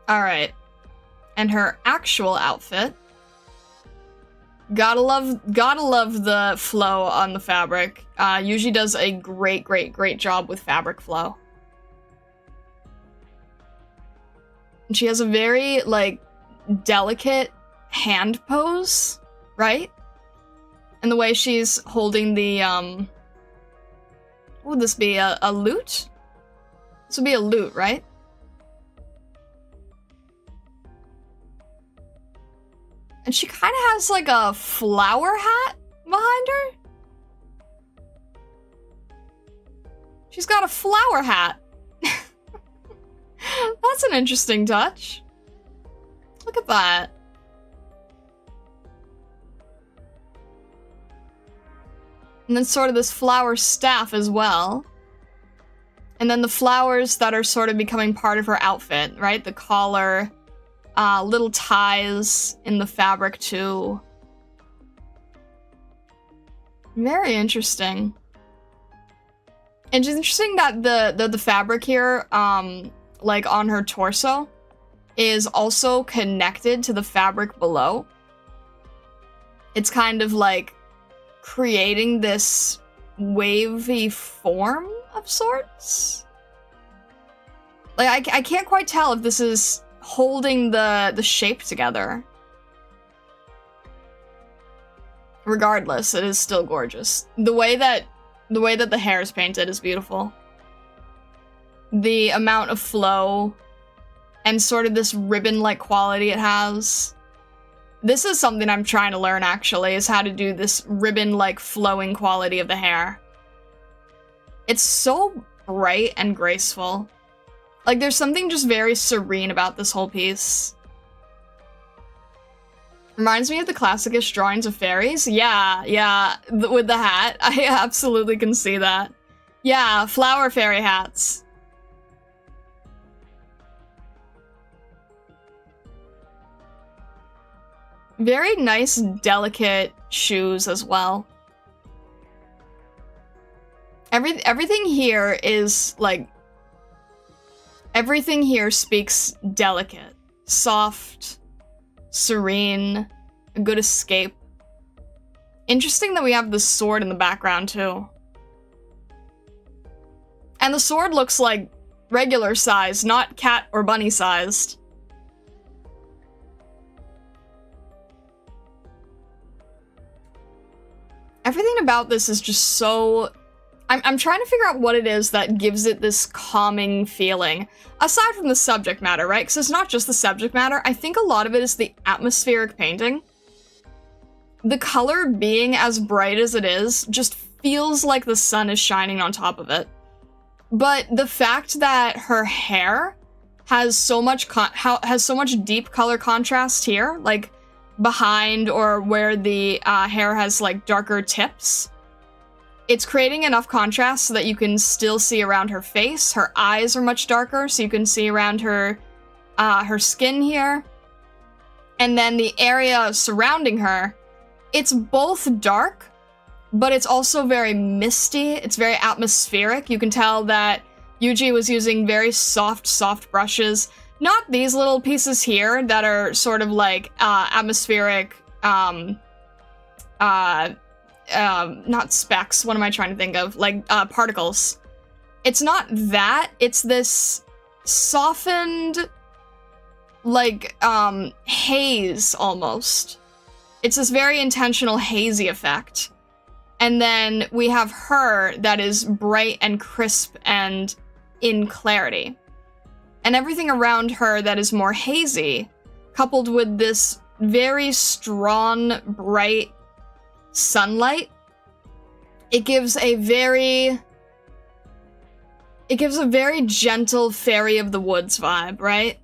All right. And her actual outfit. Gotta love the flow on the fabric. Yuji does a great job with fabric flow. And she has a very, like, delicate hand pose, right? And the way she's holding the, what would this be, a lute? This would be a lute, right? And she kind of has like a flower hat behind her. She's got a flower hat. That's an interesting touch. Look at that. And then sort of this flower staff as well. And then the flowers that are sort of becoming part of her outfit, right? The collar, little ties in the fabric too. Very interesting. And it's interesting that the fabric here, like on her torso, is also connected to the fabric below. It's kind of like creating this wavy form of sorts. Like, I can't quite tell if this is holding the shape together. Regardless, it is still gorgeous. The way that the hair is painted is beautiful. The amount of flow and sort of this ribbon-like quality it has. This is something I'm trying to learn, actually, is how to do this ribbon-like flowing quality of the hair. It's so bright and graceful. Like, there's something just very serene about this whole piece. Reminds me of the classicist drawings of fairies. Yeah, with the hat. I absolutely can see that. Yeah, flower fairy hats. Very nice, delicate shoes as well. Everything here is, like... Everything here speaks delicate, soft, serene, a good escape. Interesting that we have the sword in the background, too. And the sword looks like regular size, not cat or bunny sized. Everything about this is just so... I'm trying to figure out what it is that gives it this calming feeling. Aside from the subject matter, right? Because it's not just the subject matter. I think a lot of it is the atmospheric painting. The color being as bright as it is just feels like the sun is shining on top of it. But the fact that her hair has so much deep color contrast here, like behind or where the hair has like darker tips, it's creating enough contrast so that you can still see around her face. Her eyes are much darker, so you can see around her skin here. And then the area surrounding her, it's both dark, but it's also very misty. It's very atmospheric. You can tell that Yuji was using very soft brushes. Not these little pieces here that are sort of like atmospheric, not specks, what am I trying to think of? Like, particles. It's not that, it's this softened, like, haze, almost. It's this very intentional hazy effect. And then we have her that is bright and crisp and in clarity. And everything around her that is more hazy, coupled with this very strong, bright sunlight, it gives a very gentle fairy of the woods vibe, right?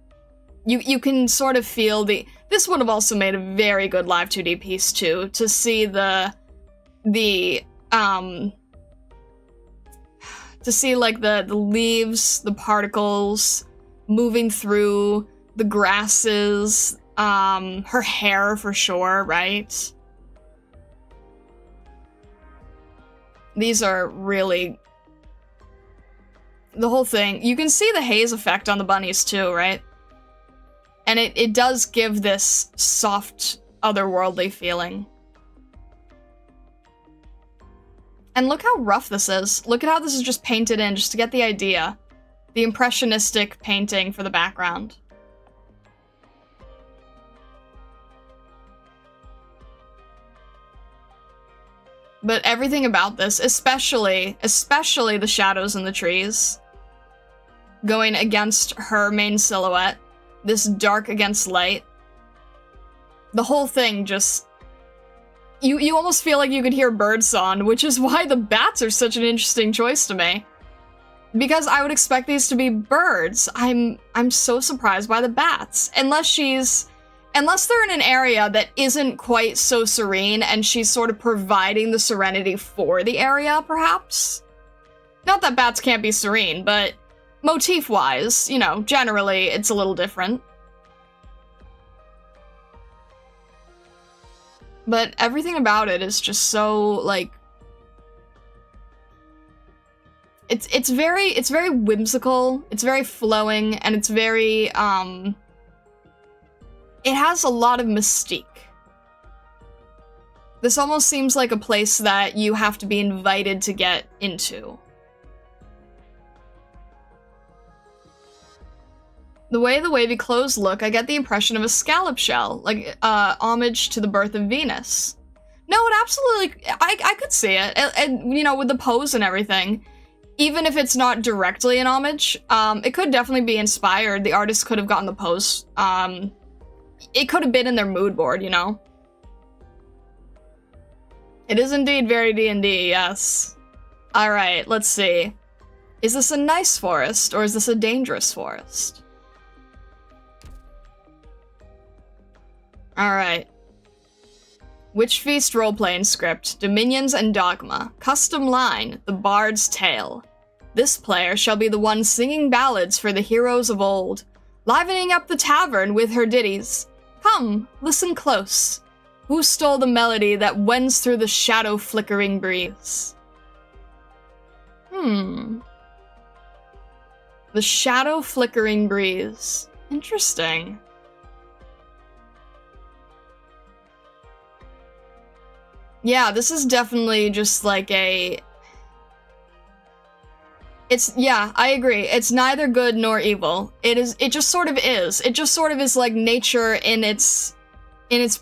You can sort of feel this would have also made a very good live 2D piece too, to see the leaves, the particles moving through the grasses, her hair for sure, right? These are really... The whole thing. You can see the haze effect on the bunnies too, right? And it does give this soft, otherworldly feeling. And look how rough this is. Look at how this is just painted in, just to get the idea. The impressionistic painting for the background. But everything about this, especially the shadows in the trees, going against her main silhouette, this dark against light, the whole thing just... You almost feel like you could hear birdsong, which is why the bats are such an interesting choice to me. Because I would expect these to be birds. I'm so surprised by the bats. Unless she's Unless they're in an area that isn't quite so serene and she's sort of providing the serenity for the area, perhaps? Not that bats can't be serene, but motif-wise, you know, generally it's a little different. But everything about it is just so, like... It's very whimsical, it's very flowing, and it's very, it has a lot of mystique. This almost seems like a place that you have to be invited to get into. The way the wavy clothes look, I get the impression of a scallop shell, like, homage to the birth of Venus. No, it absolutely, I could see it, and, you know, with the pose and everything, even if it's not directly an homage, it could definitely be inspired. The artist could have gotten the pose, it could have been in their mood board, you know? It is indeed very D&D, yes. Alright, let's see. Is this a nice forest, or is this a dangerous forest? Alright. Witch Feast roleplaying script, Dominions and Dogma. Custom line, The Bard's Tale. This player shall be the one singing ballads for the heroes of old, livening up the tavern with her ditties. Come, listen close. Who stole the melody that wends through the shadow-flickering breeze? The shadow-flickering breeze. Interesting. Yeah, this is definitely just like a... yeah, I agree. It's neither good nor evil. It just sort of is. It just sort of is like nature in its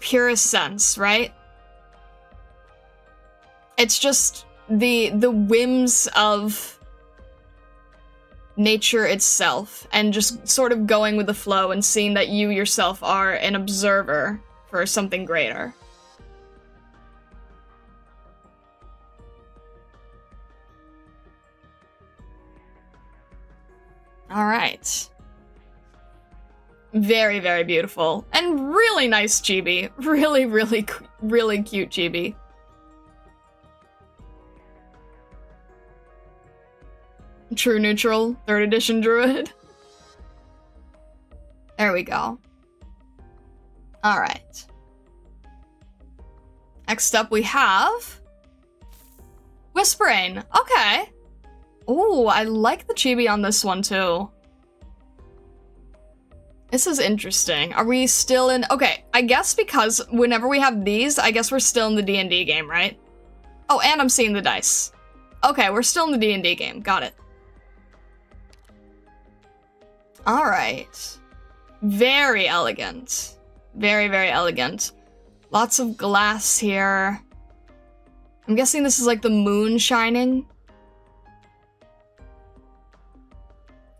purest sense, right? It's just the whims of nature itself and just sort of going with the flow and seeing that you yourself are an observer for something greater. All right. Very, very beautiful. And really nice chibi. Really, really, really cute chibi. True neutral, 3rd edition druid. There we go. All right. Next up we have... Whispering. Okay. Ooh, I like the chibi on this one, too. This is interesting. Are we still in... Okay, I guess because whenever we have these, I guess we're still in the D&D game, right? Oh, and I'm seeing the dice. Okay, we're still in the D&D game. Got it. Alright. Very elegant. Very, very elegant. Lots of glass here. I'm guessing this is like the moon shining.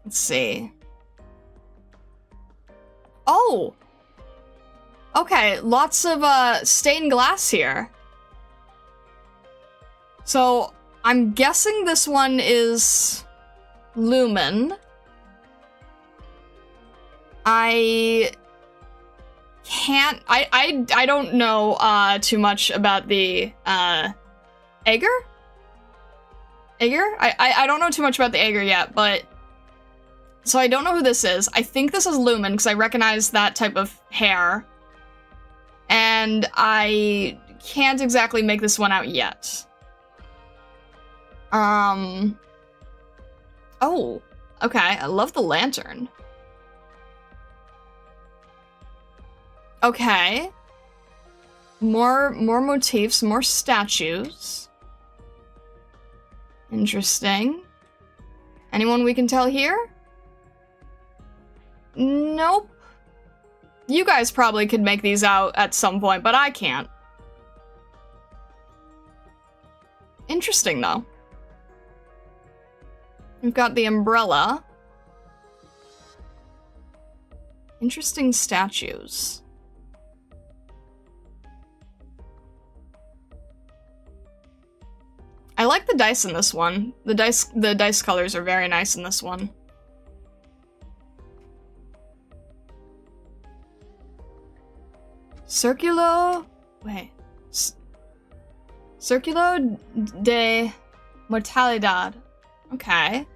Let's see. Oh! Okay, lots of stained glass here. So, I'm guessing this one is Lumen. I can't... I don't know too much about the Aegir? Aegir? I don't know too much about the Aegir yet, but... So I don't know who this is. I think this is Lumen, because I recognize that type of hair. And I can't exactly make this one out yet. Oh. Okay, I love the lantern. Okay. More motifs, more statues. Interesting. Anyone we can tell here? Nope. You guys probably could make these out at some point, but I can't. Interesting, though. We've got the umbrella. Interesting statues. I like the dice in this one. The dice colors are very nice in this one. Circulo... Wait. Circulo de Mortalidad. Okay.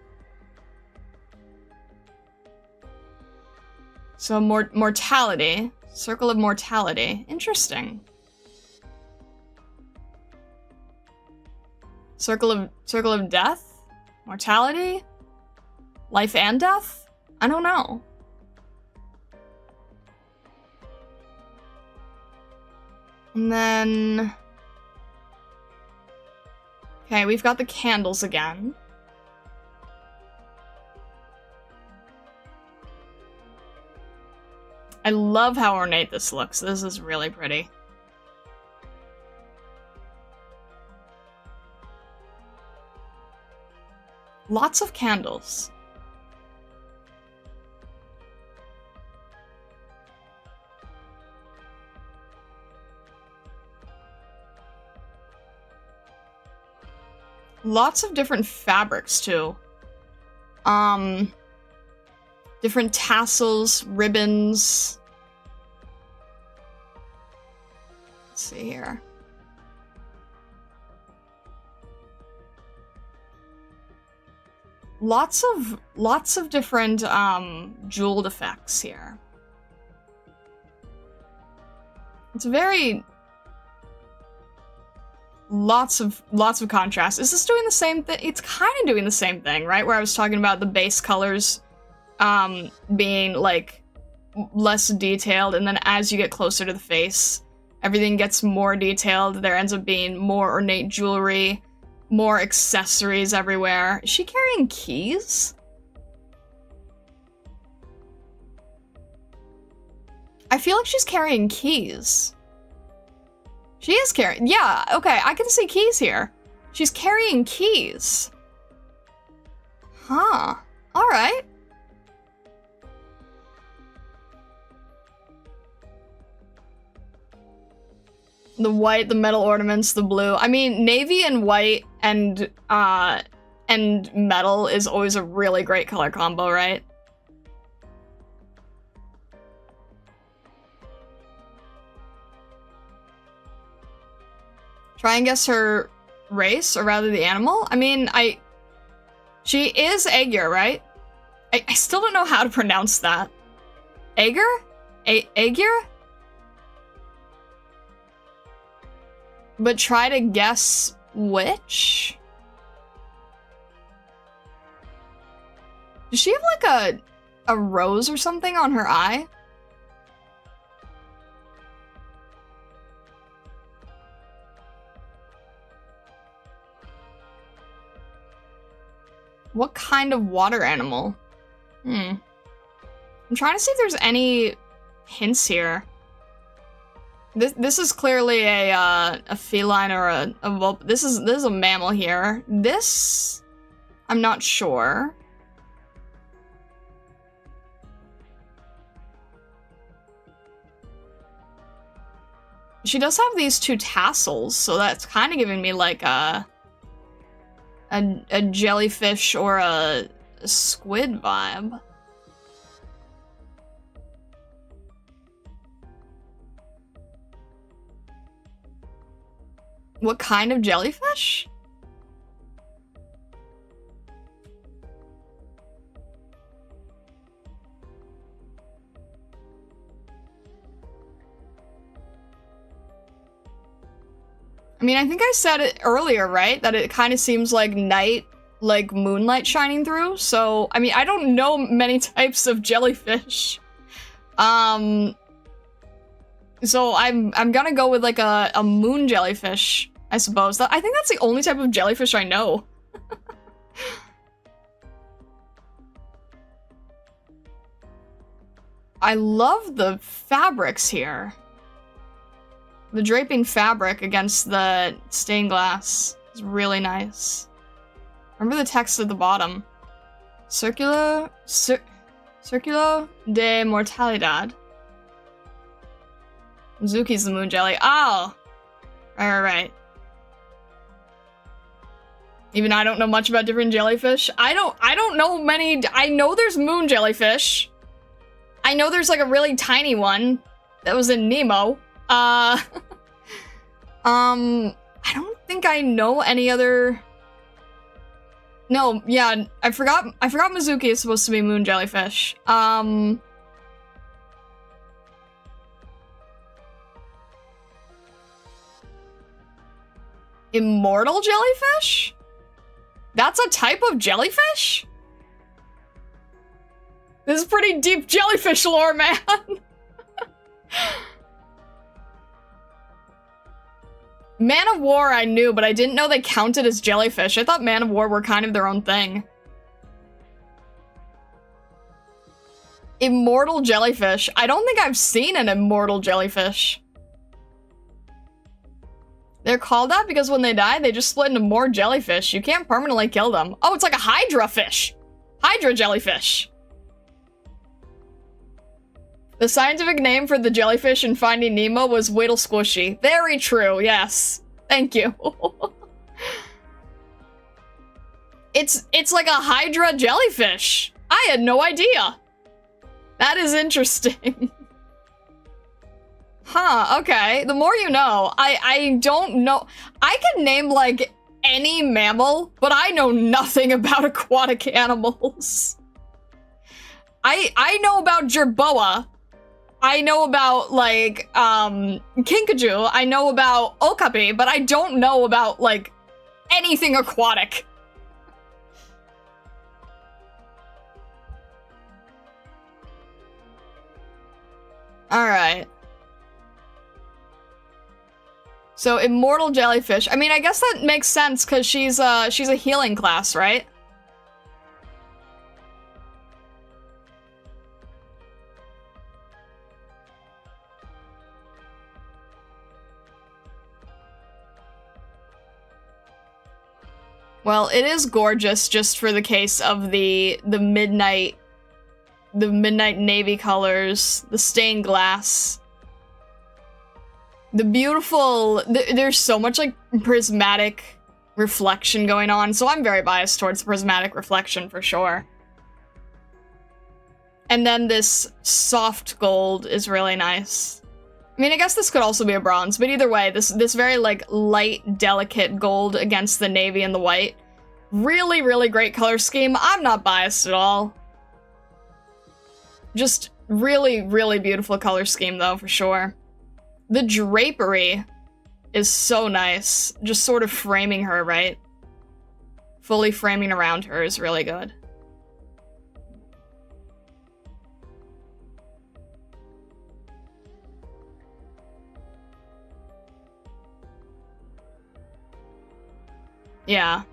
So mortality. Circle of mortality. Interesting. Circle of death? Mortality? Life and death? I don't know. And then... Okay, we've got the candles again. I love how ornate this looks. This is really pretty. Lots of candles. Lots of different fabrics, too. Different tassels, ribbons. Let's see here. Lots of different, jeweled effects here. It's very... Lots of contrast. Is this doing the same thing? It's kind of doing the same thing, right? Where I was talking about the base colors being, like, less detailed, and then as you get closer to the face, everything gets more detailed. There ends up being more ornate jewelry, more accessories everywhere. Is she carrying keys? I feel like she's carrying keys. She is carrying... Yeah, okay, I can see keys here. She's carrying keys. Huh. Alright. The white, the metal ornaments, the blue. I mean, navy and white and metal is always a really great color combo, right? Try and guess her race, or rather the animal? I mean, she is Aegir, right? I still don't know how to pronounce that. Aegir? Aegir? But try to guess which? Does she have like a rose or something on her eye? What kind of water animal? I'm trying to see if there's any hints here. This is clearly a feline or a this is a mammal here. This, I'm not sure. She does have these two tassels, so that's kind of giving me like a jellyfish or a squid vibe. What kind of jellyfish? I mean, I think I said it earlier, right? That it kind of seems like night, like moonlight shining through. So, I mean, I don't know many types of jellyfish. So I'm gonna go with like a moon jellyfish, I suppose. I think that's the only type of jellyfish I know. I love the fabrics here. The draping fabric against the stained glass is really nice. Remember the text at the bottom. Circulo de Mortalidad. Mizuki's the moon jelly. Oh! Right. Even I don't know much about different jellyfish. I don't know many. I know there's moon jellyfish. I know there's like a really tiny one that was in Nemo. I don't think I know any other... No, yeah, I forgot Mizuki is supposed to be moon jellyfish. Immortal jellyfish? That's a type of jellyfish? This is pretty deep jellyfish lore, man. Man of War I knew, but I didn't know they counted as jellyfish. I thought Man of War were kind of their own thing. Immortal jellyfish. I don't think I've seen an immortal jellyfish. They're called that because when they die, they just split into more jellyfish. You can't permanently kill them. Oh, it's like a hydra fish. Hydra jellyfish. The scientific name for the jellyfish in Finding Nemo was Whittle Squishy. Very true, yes. Thank you. It's like a hydra jellyfish. I had no idea. That is interesting. Huh, okay. The more you know. I don't know. I can name, like, any mammal, but I know nothing about aquatic animals. I know about jerboa. I know about, like, kinkajou. I know about okapi, but I don't know about, like, anything aquatic. Alright. So, immortal jellyfish. I mean, I guess that makes sense, because she's a healing class, right? Well, it is gorgeous just for the case of the midnight navy colors, the stained glass. The beautiful, there's so much like prismatic reflection going on, so I'm very biased towards prismatic reflection for sure. And then this soft gold is really nice. I mean, I guess this could also be a bronze, but either way, this very, like, light, delicate gold against the navy and the white. Really, really great color scheme. I'm not biased at all. Just really, really beautiful color scheme, though, for sure. The drapery is so nice. Just sort of framing her, right? Fully framing around her is really good. Yeah.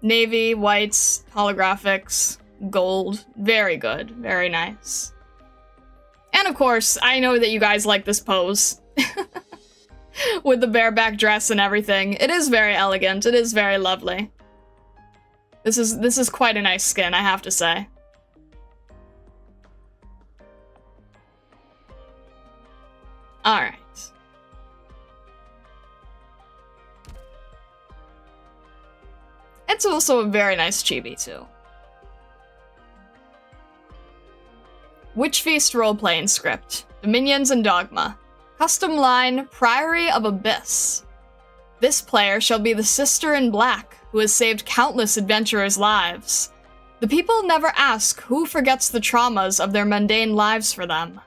Navy, whites, holographics, gold. Very good. Very nice. And of course, I know that you guys like this pose. With the bareback dress and everything. It is very elegant. It is very lovely. This is quite a nice skin, I have to say. Alright. It's also a very nice chibi, too. Witch Feast role-playing script. Dominions and Dogma. Custom line, Priory of Abyss. This player shall be the Sister in Black, who has saved countless adventurers' lives. The people never ask who forgets the traumas of their mundane lives for them.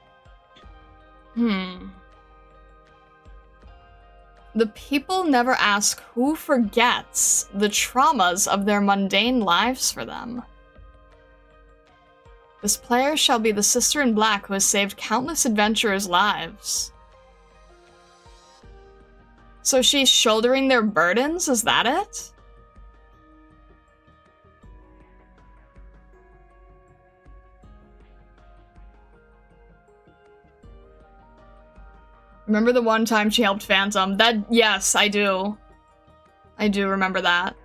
The people never ask who forgets the traumas of their mundane lives for them. This player shall be the Sister in Black who has saved countless adventurers' lives. So she's shouldering their burdens? Is that it? Remember the one time she helped Phantom? Yes, I do. I do remember that.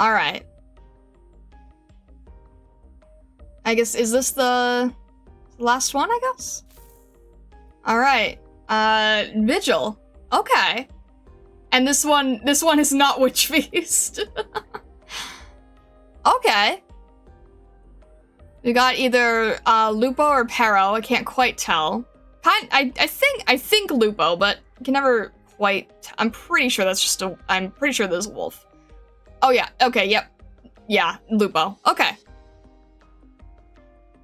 Alright. I guess, is this the last one, I guess? Alright. Vigil. Okay. And this one is not Witch Feast. Okay. We got either Lupo or Pero. I can't quite tell. I think Lupo, but I can never quite. I'm pretty sure that's just a. I'm pretty sure there's a wolf. Oh yeah. Okay. Yep. Yeah. Lupo. Okay.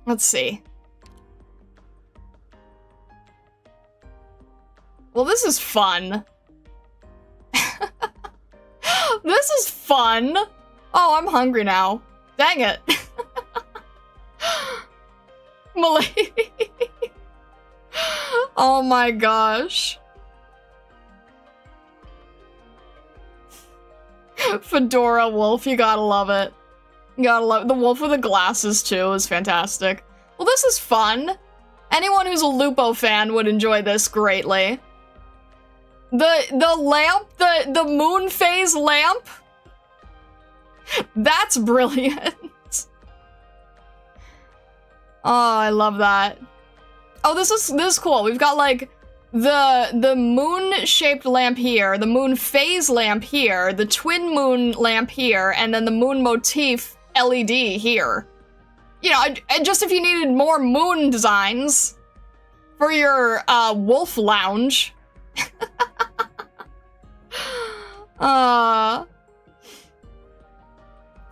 Let's see. Well, this is fun. This is fun. Oh, I'm hungry now. Dang it. Milady. Oh my gosh. Fedora wolf, you gotta love it. You gotta love it. The wolf with the glasses too is fantastic. Well, this is fun. Anyone who's a Lupo fan would enjoy this greatly. The lamp, the moon phase lamp. That's brilliant. Oh, I love that. Oh, this is cool. We've got like the moon-shaped lamp here, the moon phase lamp here, the twin moon lamp here, and then the moon motif LED here. You know, just if you needed more moon designs for your wolf lounge.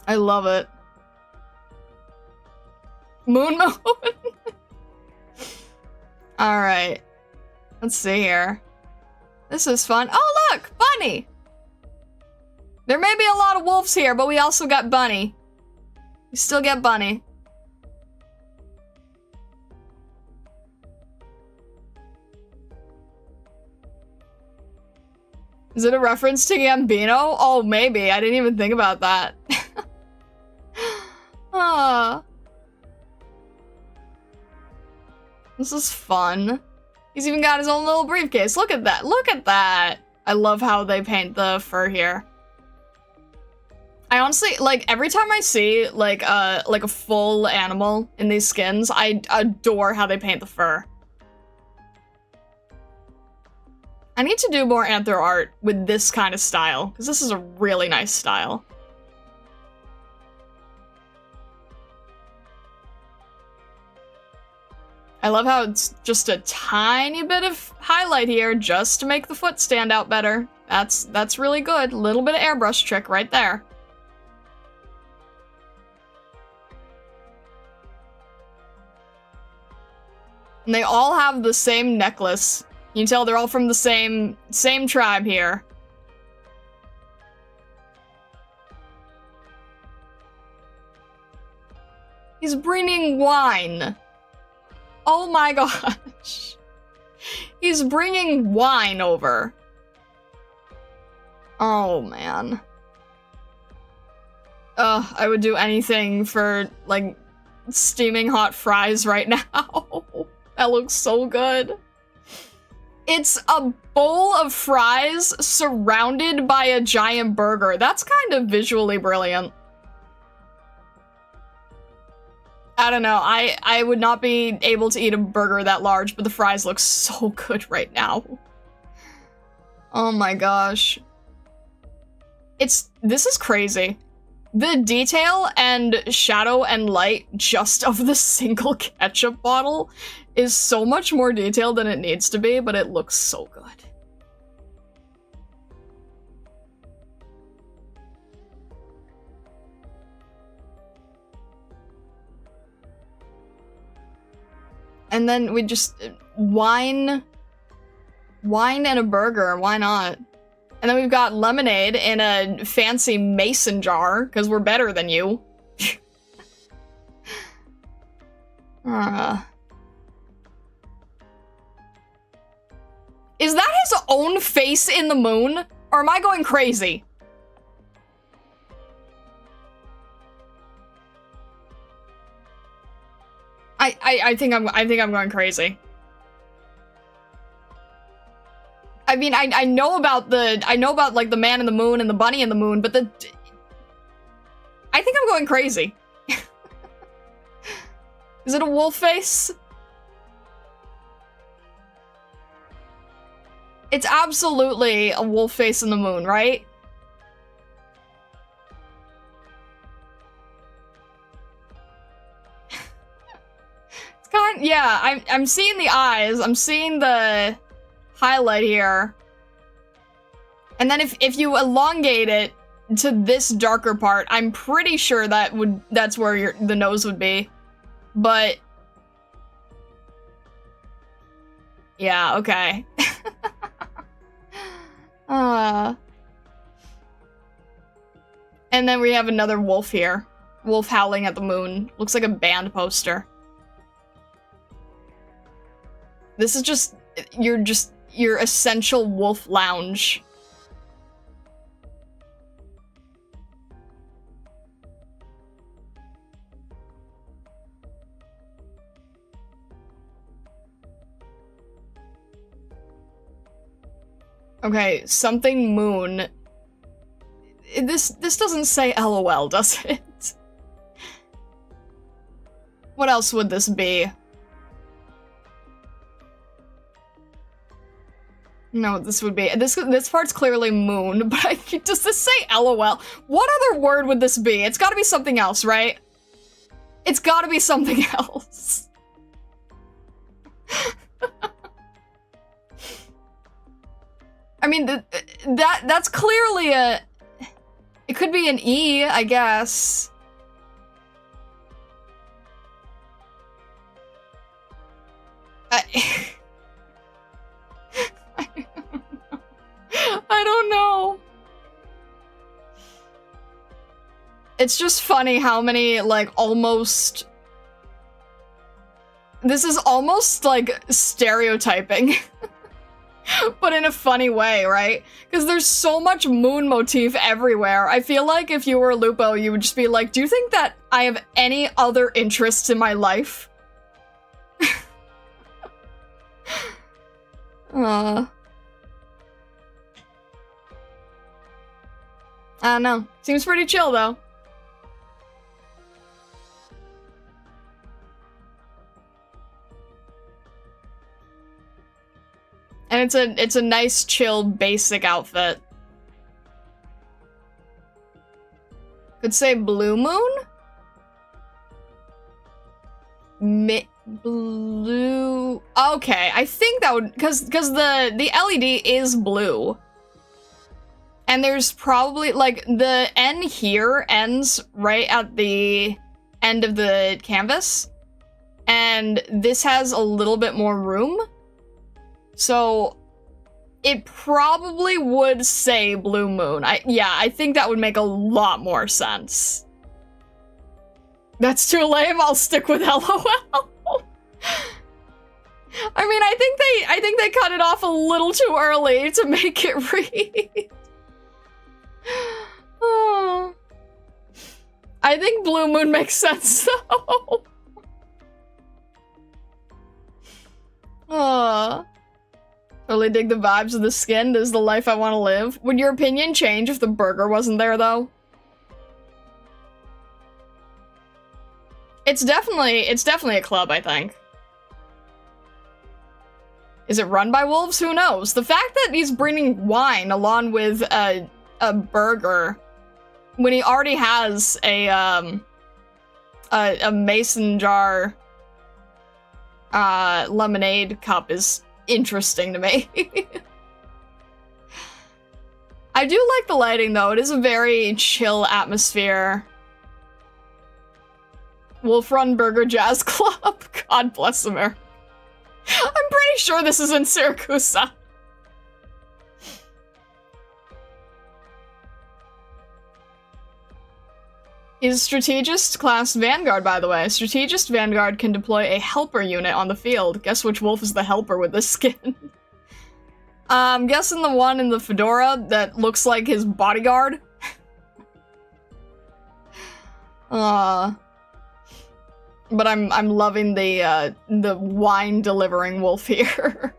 I love it. Moon mode. All right. Let's see here. This is fun. Oh, look! Bunny! There may be a lot of wolves here, but we also got Bunny. We still get Bunny. Is it a reference to Gambino? Oh, maybe. I didn't even think about that. This is fun. He's even got his own little briefcase. Look at that. Look at that. I love how they paint the fur here. I honestly, like, every time I see, like a full animal in these skins, I adore how they paint the fur. I need to do more anthro art with this kind of style, because this is a really nice style. I love how it's just a tiny bit of highlight here just to make the foot stand out better. That's really good. Little bit of airbrush trick right there. And they all have the same necklace. You can tell they're all from the same tribe here. He's bringing wine. Oh my gosh. He's bringing wine over. Oh man. I would do anything for, like, steaming hot fries right now. That looks so good. It's a bowl of fries surrounded by a giant burger. That's kind of visually brilliant. I don't know, I would not be able to eat a burger that large, but the fries look so good right now. Oh my gosh. This is crazy. The detail and shadow and light just of the single ketchup bottle is so much more detailed than it needs to be, but it looks so good. And then we just wine and a burger, why not? And then we've got lemonade in a fancy mason jar, because we're better than you. Is that his own face in the moon? Or am I going crazy? I think I'm going crazy. I mean, I know about like the man in the moon and the bunny in the moon, but I think I'm going crazy. Is it a wolf face? It's absolutely a wolf face in the moon, right? I'm seeing the eyes. I'm seeing the highlight here. And then if you elongate it to this darker part, I'm pretty sure that's where the nose would be. But yeah, okay. And then we have another wolf here. Wolf howling at the moon. Looks like a band poster. This is just your essential wolf lounge. Okay, something moon. This doesn't say LOL, does it? What else would this be? No, this would be this part's clearly moon, but does this say LOL? What other word would this be? It's gotta be something else, right? It's gotta be something else. I mean, that's clearly it could be an E, I guess. I don't know. It's just funny how many, like, almost... This is almost, like, stereotyping. But in a funny way, right? Because there's so much moon motif everywhere. I feel like if you were Lupo, you would just be like, do you think that I have any other interests in my life? I don't know. Seems pretty chill, though. And it's a nice, chill, basic outfit. Could say blue moon? Blue... Okay, I think that would... Because the LED is blue. And there's probably, like, the N here ends right at the end of the canvas. And this has a little bit more room. So, it probably would say blue moon. I think that would make a lot more sense. That's too lame, I'll stick with LOL. I mean, I think they cut it off a little too early to make it read. Oh. I think blue moon makes sense, though. Totally dig the vibes of the skin. This is the life I want to live. Would your opinion change if the burger wasn't there, though? It's definitely a club, I think. Is it run by wolves? Who knows? The fact that he's bringing wine along with a burger when he already has a mason jar lemonade cup is interesting to me. I do like the lighting, though. It is a very chill atmosphere. Wolf Run Burger Jazz Club. God bless America. I'm pretty sure this is in Syracuse. He's a Strategist class Vanguard, by the way. Strategist Vanguard can deploy a helper unit on the field. Guess which wolf is the helper with this skin? I'm guessing the one in the fedora that looks like his bodyguard. But I'm loving the wine delivering wolf here.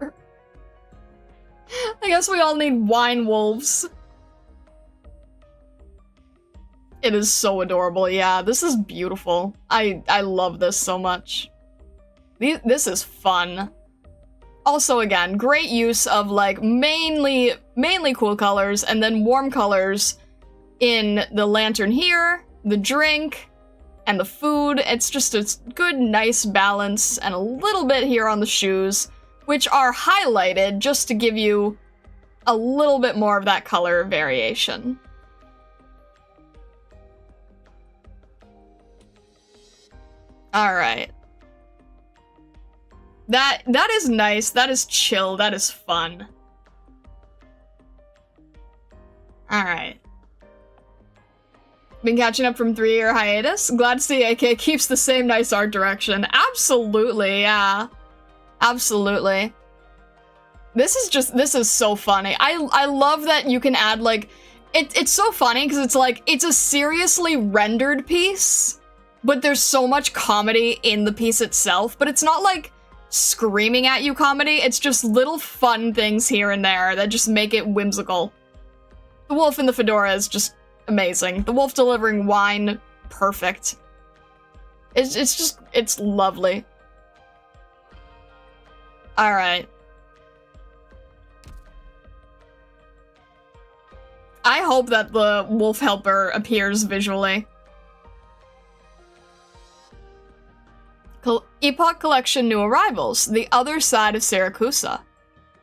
I guess we all need wine wolves. It is so adorable. Yeah, this is beautiful. I love this so much. This is fun. Also, again, great use of, like, mainly cool colors and then warm colors in the lantern here, the drink, and the food. It's just a good, nice balance, and a little bit here on the shoes, which are highlighted just to give you a little bit more of that color variation. Alright. That is nice, that is chill, that is fun. Alright. Been catching up from 3-year hiatus? Glad to see AK keeps the same nice art direction. Absolutely, yeah. Absolutely. This is so funny. I love that you can add, like, it's so funny because it's like, it's a seriously rendered piece, but there's so much comedy in the piece itself, but it's not like screaming at you comedy, it's just little fun things here and there that just make it whimsical. The wolf in the fedora is just amazing. The wolf delivering wine, perfect. It's lovely. Alright. I hope that the wolf helper appears visually. Epoch Collection New Arrivals, the other side of Siracusa.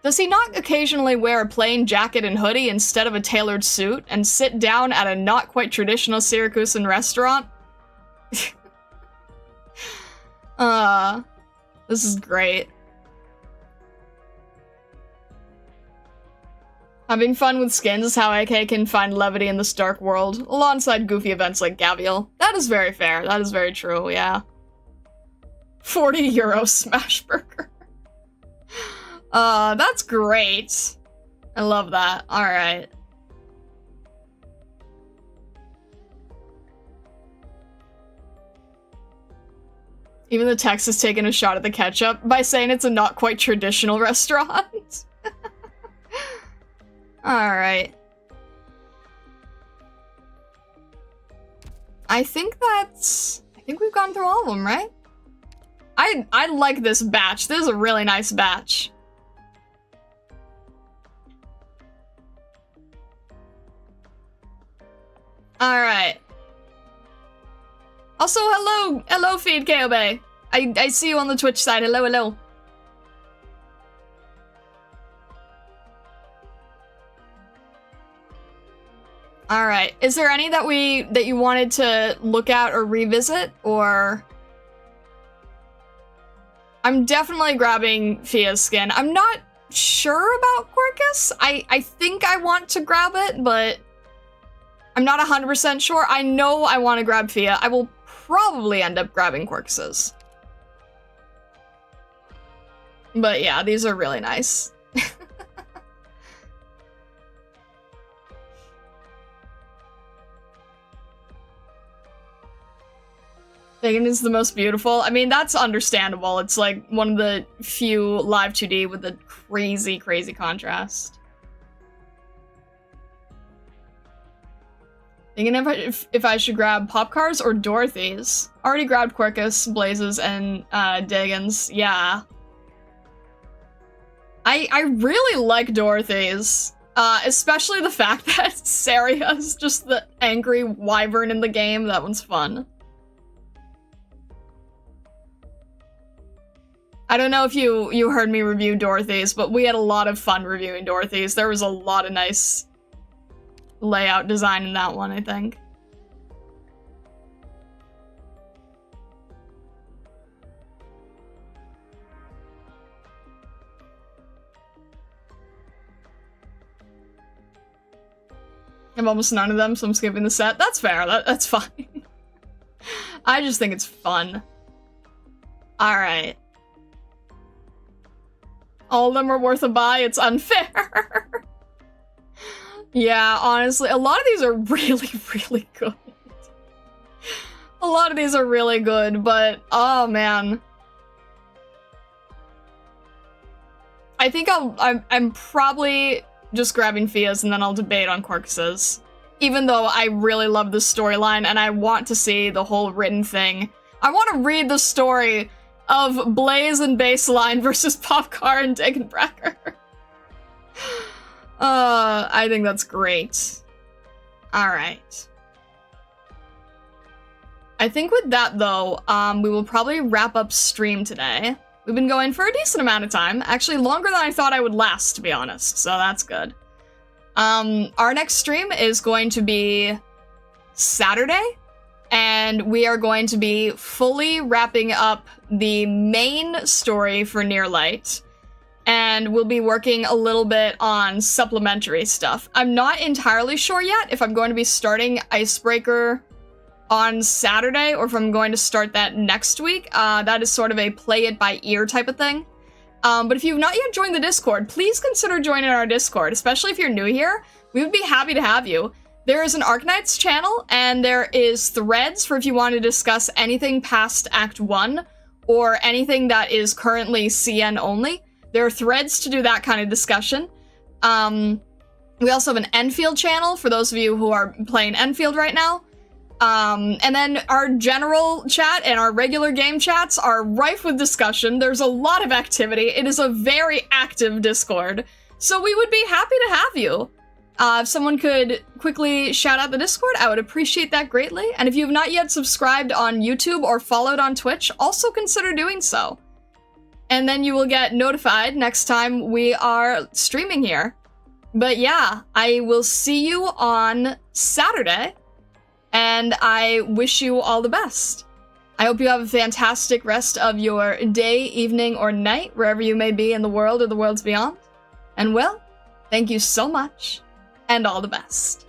Does he not occasionally wear a plain jacket and hoodie instead of a tailored suit and sit down at a not quite traditional Syracusan restaurant? This is great. Having fun with skins is how AK can find levity in this dark world, alongside goofy events like Gavial. That is very fair, that is very true, yeah. 40 euro smash burger. That's great. I love that. Alright. Even the text is taking a shot at the ketchup by saying it's a not quite traditional restaurant. Alright. I think we've gone through all of them, right? I like this batch. This is a really nice batch. Alright. Also, hello feed KOB. I see you on the Twitch side. Hello. Alright, is there any that you wanted to look at or revisit, or? I'm definitely grabbing Fia's skin. I'm not sure about Quercus. I think I want to grab it, but I'm not 100% sure. I know I want to grab Fia. I will probably end up grabbing Quercus's. But yeah, these are really nice. Tegan is the most beautiful. I mean, that's understandable. It's like one of the few live 2D with a crazy, crazy contrast. Thinking if I should grab Popukars or Dorothy's. Already grabbed Quercus, Blazes, and Degen's. Yeah. I really like Dorothy's. Especially the fact that Saria is just the angry wyvern in the game. That one's fun. I don't know if you heard me review Dorothy's, but we had a lot of fun reviewing Dorothy's. There was a lot of nice layout design in that one, I think. I have almost none of them, so I'm skipping the set. That's fair, that's fine. I just think it's fun. Alright. All of them are worth a buy, it's unfair. Yeah, honestly, a lot of these are really, really good. A lot of these are really good, but oh man. I think I'm probably just grabbing Fia's and then I'll debate on Quercus's. Even though I really love this storyline and I want to see the whole written thing. I want to read the story of Blaze and Bassline versus Popukar and Degenbrecher. I think that's great. Alright. I think with that, though, we will probably wrap up stream today. We've been going for a decent amount of time. Actually, longer than I thought I would last, to be honest. So that's good. Our next stream is going to be Saturday. And we are going to be fully wrapping up the main story for Near Light. And we'll be working a little bit on supplementary stuff. I'm not entirely sure yet if I'm going to be starting Icebreaker on Saturday or if I'm going to start that next week. That is sort of a play it by ear type of thing. But if you've not yet joined the Discord, please consider joining our Discord, especially if you're new here. We would be happy to have you. There is an Arknights channel, and there is threads for if you want to discuss anything past Act 1 or anything that is currently CN only. There are threads to do that kind of discussion. We also have an Enfield channel for those of you who are playing Enfield right now. And then our general chat and our regular game chats are rife with discussion. There's a lot of activity. It is a very active Discord. So we would be happy to have you. If someone could quickly shout out the Discord, I would appreciate that greatly. And if you have not yet subscribed on YouTube or followed on Twitch, also consider doing so. And then you will get notified next time we are streaming here. But yeah, I will see you on Saturday. And I wish you all the best. I hope you have a fantastic rest of your day, evening, or night, wherever you may be in the world or the worlds beyond. And well, thank you so much, and all the best.